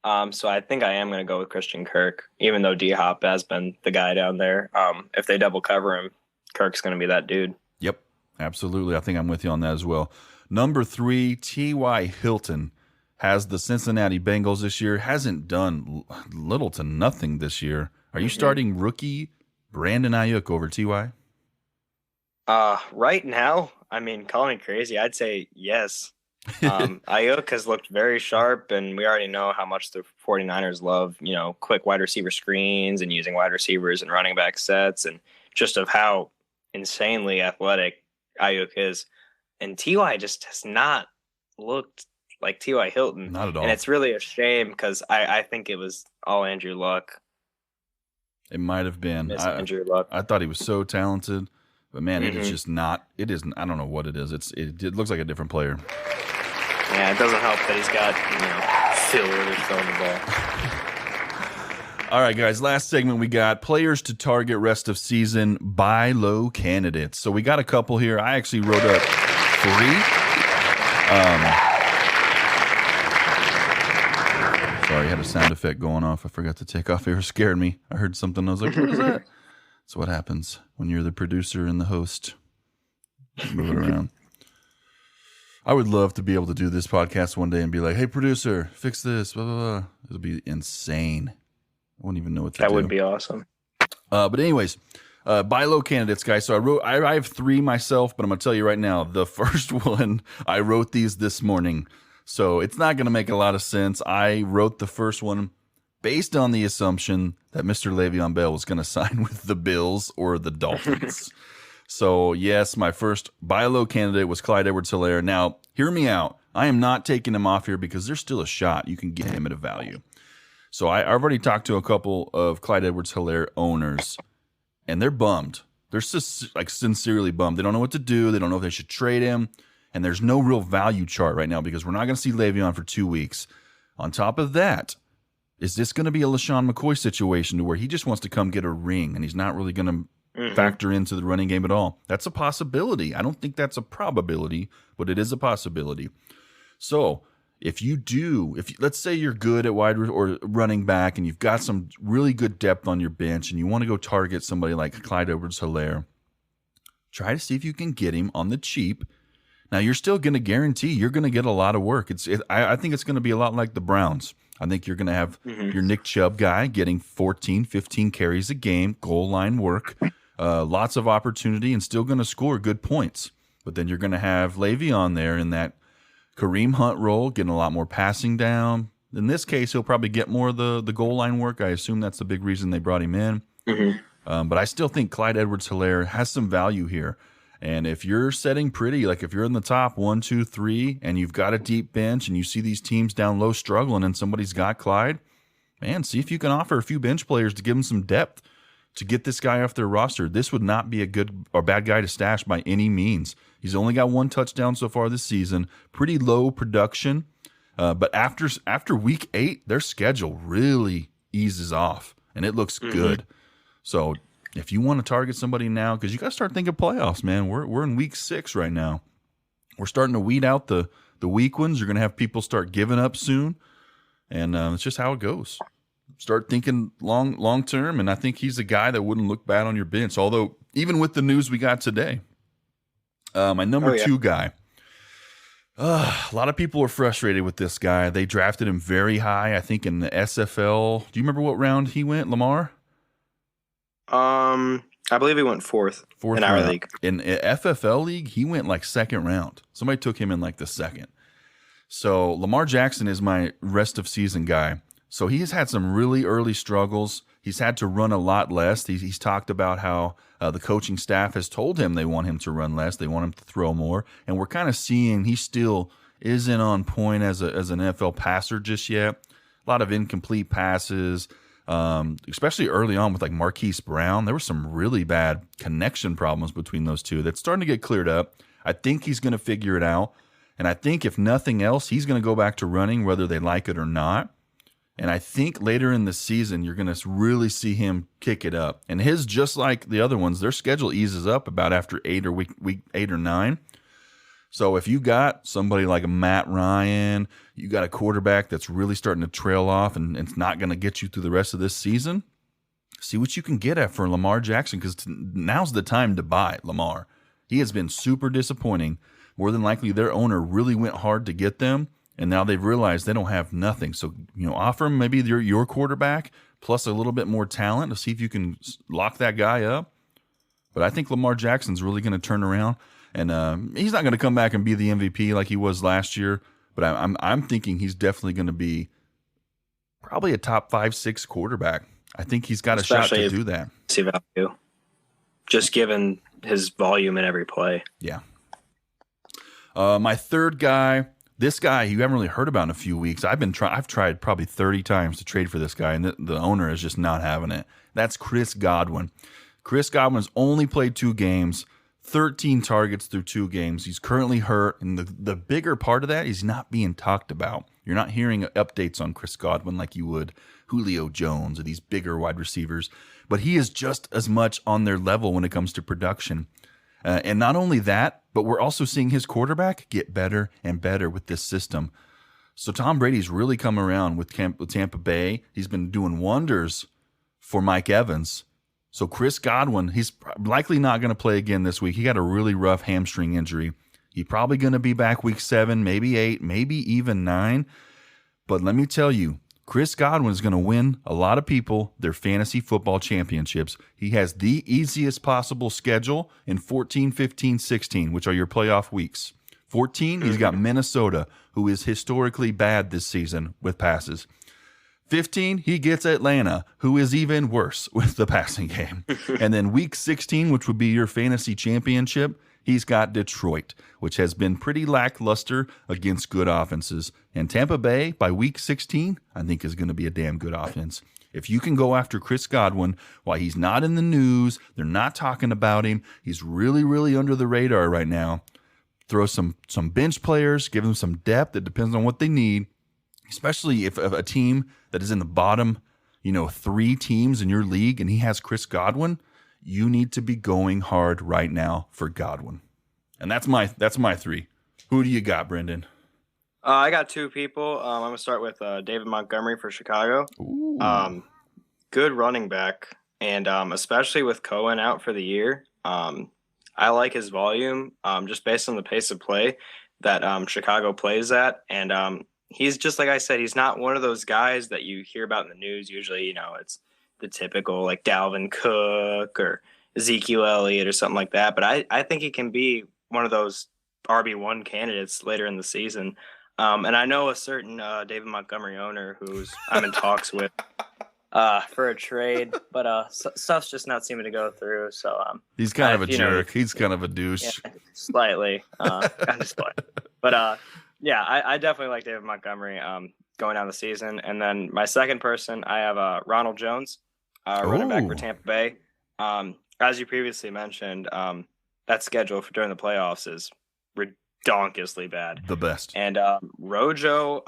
Speaker 5: So I think I am going to go with Christian Kirk, even though D-Hop has been the guy down there. If they double cover him, Kirk's going to be that dude.
Speaker 1: Yep, absolutely. I think I'm with you on that as well. Number 3, T.Y. Hilton has the Cincinnati Bengals this year. Hasn't done little to nothing this year. Are you starting rookie Brandon Ayuk over T.Y.?
Speaker 5: Right now, I mean, call me crazy, I'd say yes. Ayuk has looked very sharp, and we already know how much the 49ers love, quick wide receiver screens and using wide receivers and running back sets, and just of how insanely athletic Ayuk is. And T.Y. just has not looked like T.Y. Hilton.
Speaker 1: Not at all.
Speaker 5: And it's really a shame because I think it was all Andrew Luck.
Speaker 1: It might have been.
Speaker 5: Andrew Luck.
Speaker 1: I thought he was so talented, but man, it is just not. It isn't. I don't know what it is. It looks like a different player.
Speaker 5: Yeah, it doesn't help that he's got Phil Rivers throwing the ball.
Speaker 1: All right, guys. Last segment we got players to target rest of season, buy low candidates. So we got a couple here. I actually wrote up 3. Sorry, I had a sound effect going off. I forgot to take off. It scared me. I heard something. I was like, what is that? That's what happens when you're the producer and the host. Move it around. I would love to be able to do this podcast one day and be like, hey, producer, fix this. Blah, blah, blah. It would be insane. I wouldn't even know what to do.
Speaker 5: That would be awesome.
Speaker 1: But anyways, buy low candidates, guys. So I have 3 myself, but I'm going to tell you right now, the first one, I wrote these this morning. So it's not going to make a lot of sense. I wrote the first one based on the assumption that Mr. Le'Veon Bell was going to sign with the Bills or the Dolphins. So, yes, my first buy low candidate was Clyde Edwards-Helaire. Now, hear me out. I am not taking him off here because there's still a shot you can get him at a value. So I've already talked to a couple of Clyde Edwards-Helaire owners, and they're bummed. They're just sincerely bummed. They don't know what to do. They don't know if they should trade him. And there's no real value chart right now because we're not going to see Le'Veon for 2 weeks. On top of that, is this going to be a LaShawn McCoy situation to where he just wants to come get a ring and he's not really going to factor into the running game at all? That's a possibility. I don't think that's a probability, but it is a possibility. So if let's say you're good at wide or running back and you've got some really good depth on your bench and you want to go target somebody like Clyde Edwards-Helaire, try to see if you can get him on the cheap. Now, you're still going to guarantee you're going to get a lot of work. I think it's going to be a lot like the Browns. I think you're going to have your Nick Chubb guy getting 14, 15 carries a game, goal line work, lots of opportunity, and still going to score good points. But then you're going to have Le'Veon there in that Kareem Hunt role, getting a lot more passing down. In this case, he'll probably get more of the goal line work. I assume that's the big reason they brought him in. But I still think Clyde Edwards-Helaire has some value here. And if you're setting pretty, like if you're in the top 1, 2, 3, and you've got a deep bench and you see these teams down low struggling and somebody's got Clyde, man, see if you can offer a few bench players to give them some depth to get this guy off their roster. This would not be a good or bad guy to stash by any means. He's only got 1 touchdown so far this season. Pretty low production. But after week 8, their schedule really eases off, and it looks good. So if you want to target somebody now, because you got to start thinking playoffs, man. We're in week 6 right now. We're starting to weed out the weak ones. You're going to have people start giving up soon, and it's just how it goes. Start thinking long term, and I think he's a guy that wouldn't look bad on your bench. Although even with the news we got today, my number 2 guy. A lot of people are frustrated with this guy. They drafted him very high, I think, in the SFL. Do you remember what round he went, Lamar?
Speaker 5: I believe he went fourth in our league.
Speaker 1: In FFL league, he went like 2nd round. Somebody took him in like the 2nd. So Lamar Jackson is my rest of season guy. So he's had some really early struggles. He's had to run a lot less. He's talked about how the coaching staff has told him they want him to run less. They want him to throw more. And we're kind of seeing he still isn't on point as an NFL passer just yet. A lot of incomplete passes, especially early on with like Marquise Brown. There were some really bad connection problems between those two that's starting to get cleared up. I think he's going to figure it out. And I think if nothing else, he's going to go back to running whether they like it or not. And I think later in the season, you're going to really see him kick it up. And his, just like the other ones, their schedule eases up about after week 8 or 9. So if you got somebody like a Matt Ryan, you got a quarterback that's really starting to trail off and it's not going to get you through the rest of this season, see what you can get at for Lamar Jackson, because now's the time to buy Lamar. He has been super disappointing. More than likely, their owner really went hard to get them. And now they've realized they don't have nothing. So, offer them maybe your quarterback plus a little bit more talent to see if you can lock that guy up. But I think Lamar Jackson's really going to turn around. And he's not going to come back and be the MVP like he was last year. But I'm thinking he's definitely going to be probably a top 5-6 quarterback. I think he's got a shot to do that.
Speaker 5: See value, just given his volume in every play.
Speaker 1: Yeah. My third guy. This guy you haven't really heard about in a few weeks. I've tried probably 30 times to trade for this guy, and the owner is just not having it. That's Chris Godwin. Chris Godwin's only played 2 games, 13 targets through 2 games. He's currently hurt, and the bigger part of that is not being talked about. You're not hearing updates on Chris Godwin like you would Julio Jones or these bigger wide receivers, but he is just as much on their level when it comes to production. And not only that, but we're also seeing his quarterback get better and better with this system. So Tom Brady's really come around with Tampa Bay. He's been doing wonders for Mike Evans. So Chris Godwin, he's likely not going to play again this week. He got a really rough hamstring injury. He's probably going to be back week 7, maybe 8, maybe even 9. But let me tell you, Chris Godwin is going to win a lot of people their fantasy football championships. He has the easiest possible schedule in 14, 15, 16, which are your playoff weeks. 14, he's got Minnesota, who is historically bad this season with passes. 15, he gets Atlanta, who is even worse with the passing game. And then week 16, which would be your fantasy championship, he's got Detroit, which has been pretty lackluster against good offenses. And Tampa Bay, by week 16, I think is going to be a damn good offense. If you can go after Chris Godwin while he's not in the news, they're not talking about him, he's really, really under the radar right now. Throw some bench players, give them some depth. It depends on what they need, especially if a team that is in the bottom, 3 teams in your league and he has Chris Godwin, you need to be going hard right now for Godwin. And that's my 3. Who do you got, Brendan?
Speaker 5: I got 2 people. I'm going to start with David Montgomery for Chicago. Good running back, and especially with Cohen out for the year. I like his volume just based on the pace of play that Chicago plays at. And he's just, like I said, he's not one of those guys that you hear about in the news. Usually, it's the typical like Dalvin Cook or Ezekiel Elliott or something like that. But I think he can be one of those RB1 candidates later in the season. And I know a certain David Montgomery owner who's I'm in talks with for a trade, but stuff's just not seeming to go through. So
Speaker 1: he's kind of a jerk. He's kind of a douche.
Speaker 5: Yeah, slightly. I'm just playing. But yeah, I definitely like David Montgomery going down the season. And then my second person, I have Ronald Jones, running back for Tampa Bay. As you previously mentioned, that schedule for during the playoffs is redonkulously bad.
Speaker 1: The best.
Speaker 5: And Rojo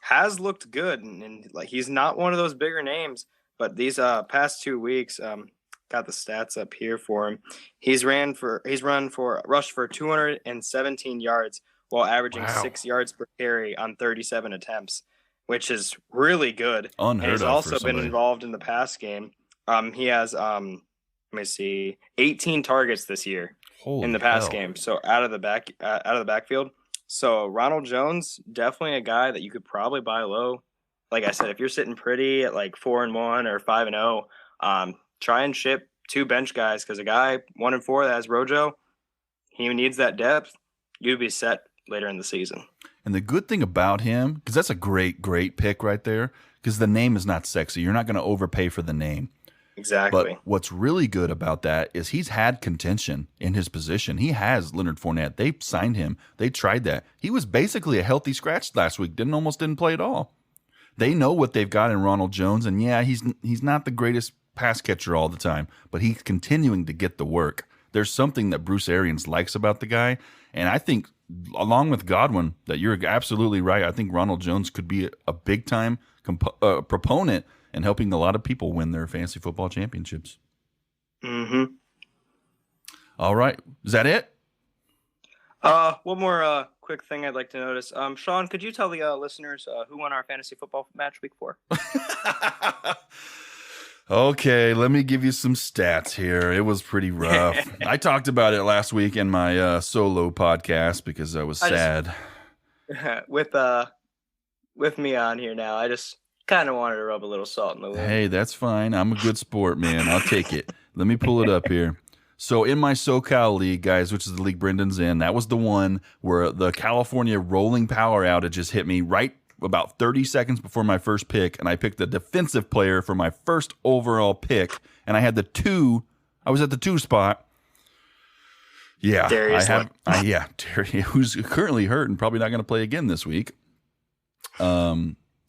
Speaker 5: has looked good, and like he's not one of those bigger names, but these past 2 weeks, got the stats up here for him. He's rushed for 217 yards while averaging 6 yards per carry on 37 attempts, which is really good.
Speaker 1: Unheard
Speaker 5: and he's
Speaker 1: of
Speaker 5: also
Speaker 1: for
Speaker 5: been
Speaker 1: somebody.
Speaker 5: involved in the pass game. He has let me see, 18 targets this year
Speaker 1: Holy
Speaker 5: in the pass
Speaker 1: hell.
Speaker 5: game. So out of the backfield. So Ronald Jones, definitely a guy that you could probably buy low. Like I said, if you're sitting pretty at like 4-1 or 5-0, try and ship 2 bench guys, because a guy 1-4 that has Rojo, he needs that depth. You'd be set later in the season.
Speaker 1: And the good thing about him, because that's a great pick right there, because the name is not sexy. You're not going to overpay for the name.
Speaker 5: Exactly.
Speaker 1: But what's really good about that is he's had contention in his position. He has Leonard Fournette. They signed him. They tried that. He was basically a healthy scratch last week. Didn't play at all. They know what they've got in Ronald Jones, and yeah, he's not the greatest pass catcher all the time, but he's continuing to get the work. There's something that Bruce Arians likes about the guy, and I think, along with Godwin, that you're absolutely right. I think Ronald Jones could be a big-time proponent in helping a lot of people win their fantasy football championships.
Speaker 5: Mm-hmm.
Speaker 1: All right. Is that it?
Speaker 5: One more quick thing I'd like to notice. Sean, could you tell the listeners who won our fantasy football match week 4?
Speaker 1: Okay, let me give you some stats here. It was pretty rough. I talked about it last week in my solo podcast because I was sad.
Speaker 5: With me on here now, I just kind of wanted to rub a little salt in the wound.
Speaker 1: Hey, that's fine. I'm a good sport, man. I'll take it. Let me pull it up here. So in my SoCal league, guys, which is the league Brendan's in, that was the one where the California rolling power outage just hit me right about 30 seconds before my first pick, and I picked the defensive player for my first overall pick, and I had I was at the 2 spot. Yeah,
Speaker 5: Darius,
Speaker 1: Terry, who's currently hurt and probably not going to play again this week.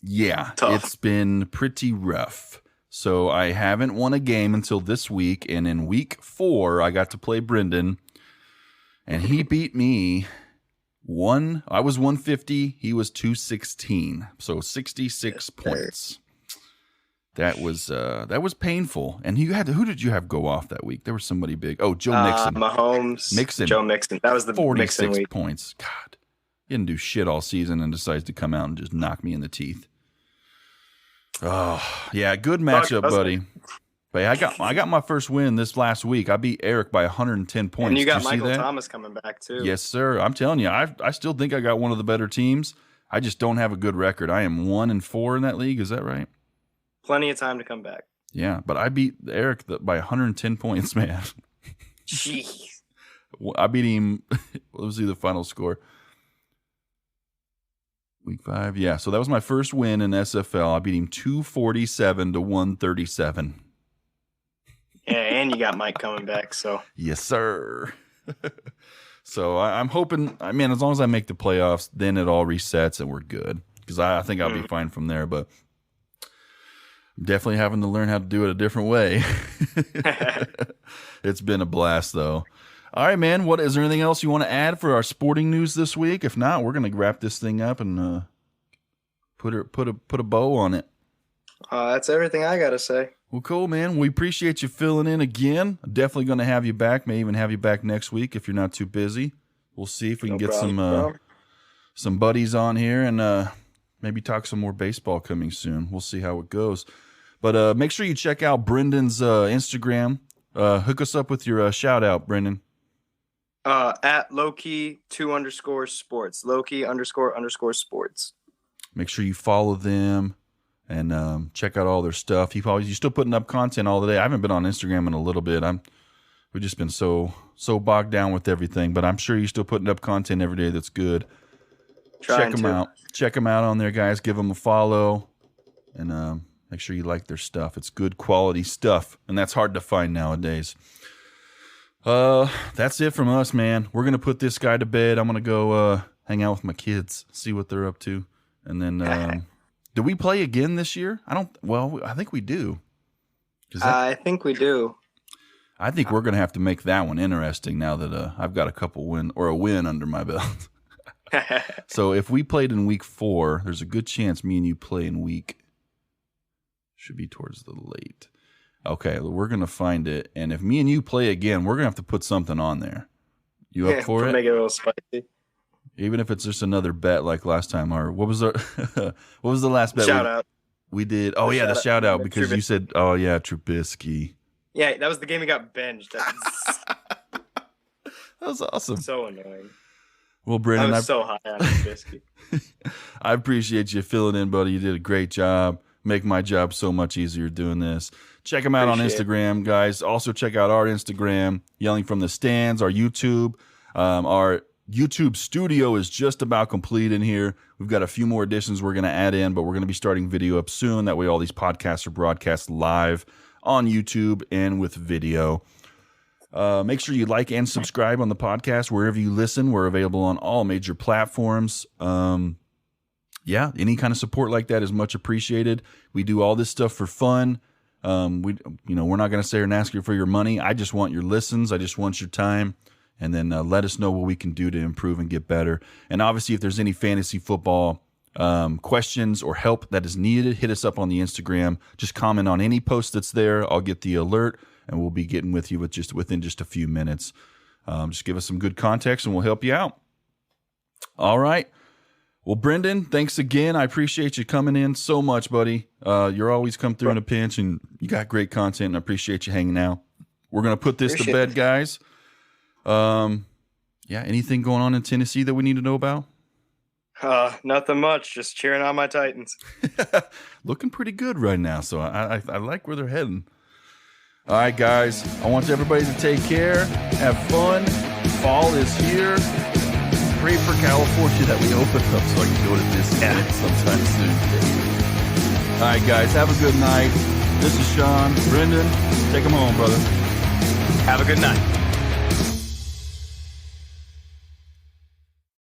Speaker 1: Yeah,
Speaker 5: Tough.
Speaker 1: It's been pretty rough. So I haven't won a game until this week, and in week 4, I got to play Brendan, and he beat me. I was 150, he was 216, so 66 points. That was painful. And who did you have go off that week? There was somebody big. Oh, Joe Mixon.
Speaker 5: Mahomes. Joe Mixon. That was the
Speaker 1: 46
Speaker 5: Mixon week.
Speaker 1: points. God, he didn't do shit all season and decides to come out and just knock me in the teeth. Oh, yeah, good matchup, buddy. But I got my first win this last week. I beat Eric by 110 points.
Speaker 5: And you got
Speaker 1: Did see
Speaker 5: Michael
Speaker 1: that?
Speaker 5: Thomas coming back too.
Speaker 1: Yes, sir. I'm telling you, I still think I got one of the better teams. I just don't have a good record. I am 1-4 in that league. Is that right?
Speaker 5: Plenty of time to come back.
Speaker 1: Yeah, but I beat Eric by 110 points, man.
Speaker 5: Jeez.
Speaker 1: I beat him. What was the final score? Week 5. Yeah, so that was my first win in SFL. I beat him 247 to 137.
Speaker 5: Yeah, and you got Mike coming back, so.
Speaker 1: Yes, sir. So I'm hoping, as long as I make the playoffs, then it all resets and we're good. Because I think I'll be fine from there, but I'm definitely having to learn how to do it a different way. It's been a blast, though. All right, man. Is there anything else you want to add for our sporting news this week? If not, we're going to wrap this thing up and put a bow on it.
Speaker 5: That's everything I got to say.
Speaker 1: Well, cool, man. We appreciate you filling in again. Definitely going to have you back. May even have you back next week if you're not too busy. We'll see if we can get some buddies on here and maybe talk some more baseball coming soon. We'll see how it goes. But make sure you check out Brendan's Instagram. Hook us up with your shout out, Brendan.
Speaker 5: At Lowkey 2_sports. Lowkey __sports.
Speaker 1: Make sure you follow them and check out all their stuff. You're still putting up content all the day. I haven't been on Instagram in a little bit. We've just been so so bogged down with everything, but I'm sure you're still putting up content every day that's good. Check them out. Check them out on there, guys. Give them a follow, and make sure you like their stuff. It's good quality stuff, and that's hard to find nowadays. That's it from us, man. We're gonna put this guy to bed. I'm gonna go hang out with my kids, see what they're up to, and then do we play again this year? I think we do.
Speaker 5: I think we do.
Speaker 1: I think we're gonna have to make that one interesting now that I've got a win under my belt. So if we played in week 4, there's a good chance me and you play in should be towards the late. Okay, we're going to find it. And if me and you play again, we're going to have to put something on there. You up for it?
Speaker 5: Make it a little spicy.
Speaker 1: Even if it's just another bet like last time. Or what was the last bet?
Speaker 5: Shout out.
Speaker 1: We did. Oh, yeah, the shout out because you said, oh, yeah, Trubisky.
Speaker 4: Yeah, that was the game he got benched.
Speaker 1: That was awesome.
Speaker 4: So annoying.
Speaker 1: Well, Brandon,
Speaker 4: I was so high on Trubisky.
Speaker 1: I appreciate you filling in, buddy. You did a great job. Make my job so much easier doing this. Check them out on Instagram, guys. Also check out our Instagram, Yelling from the Stands, our YouTube. Our YouTube studio is just about complete in here. We've got a few more additions we're going to add in, but we're going to be starting video up soon. That way all these podcasts are broadcast live on YouTube and with video. Make sure you like and subscribe on the podcast wherever you listen. We're available on all major platforms. Yeah, any kind of support like that is much appreciated. We do all this stuff for fun. We're not going to sit here and ask you for your money. I just want your listens. I just want your time. And then let us know what we can do to improve and get better. And obviously, if there's any fantasy football questions or help that is needed, hit us up on the Instagram. Just comment on any post that's there. I'll get the alert, and we'll be getting with you within just a few minutes. Just give us some good context, and we'll help you out. All right. Well, Brendan, thanks again. I appreciate you coming in so much, buddy. You're always come through in a pinch, and you got great content, and I appreciate you hanging out. We're going to put this to bed, guys. Anything going on in Tennessee that we need to know about?
Speaker 4: Nothing much. Just cheering on my Titans.
Speaker 1: Looking pretty good right now, so I like where they're heading. All right, guys. I want everybody to take care. Have fun. Fall is here. Pray for California that we open up so I can go to Disneyland sometime soon. All right, guys. Have a good night. This is Sean. Brendan, take them home, brother.
Speaker 4: Have a good night.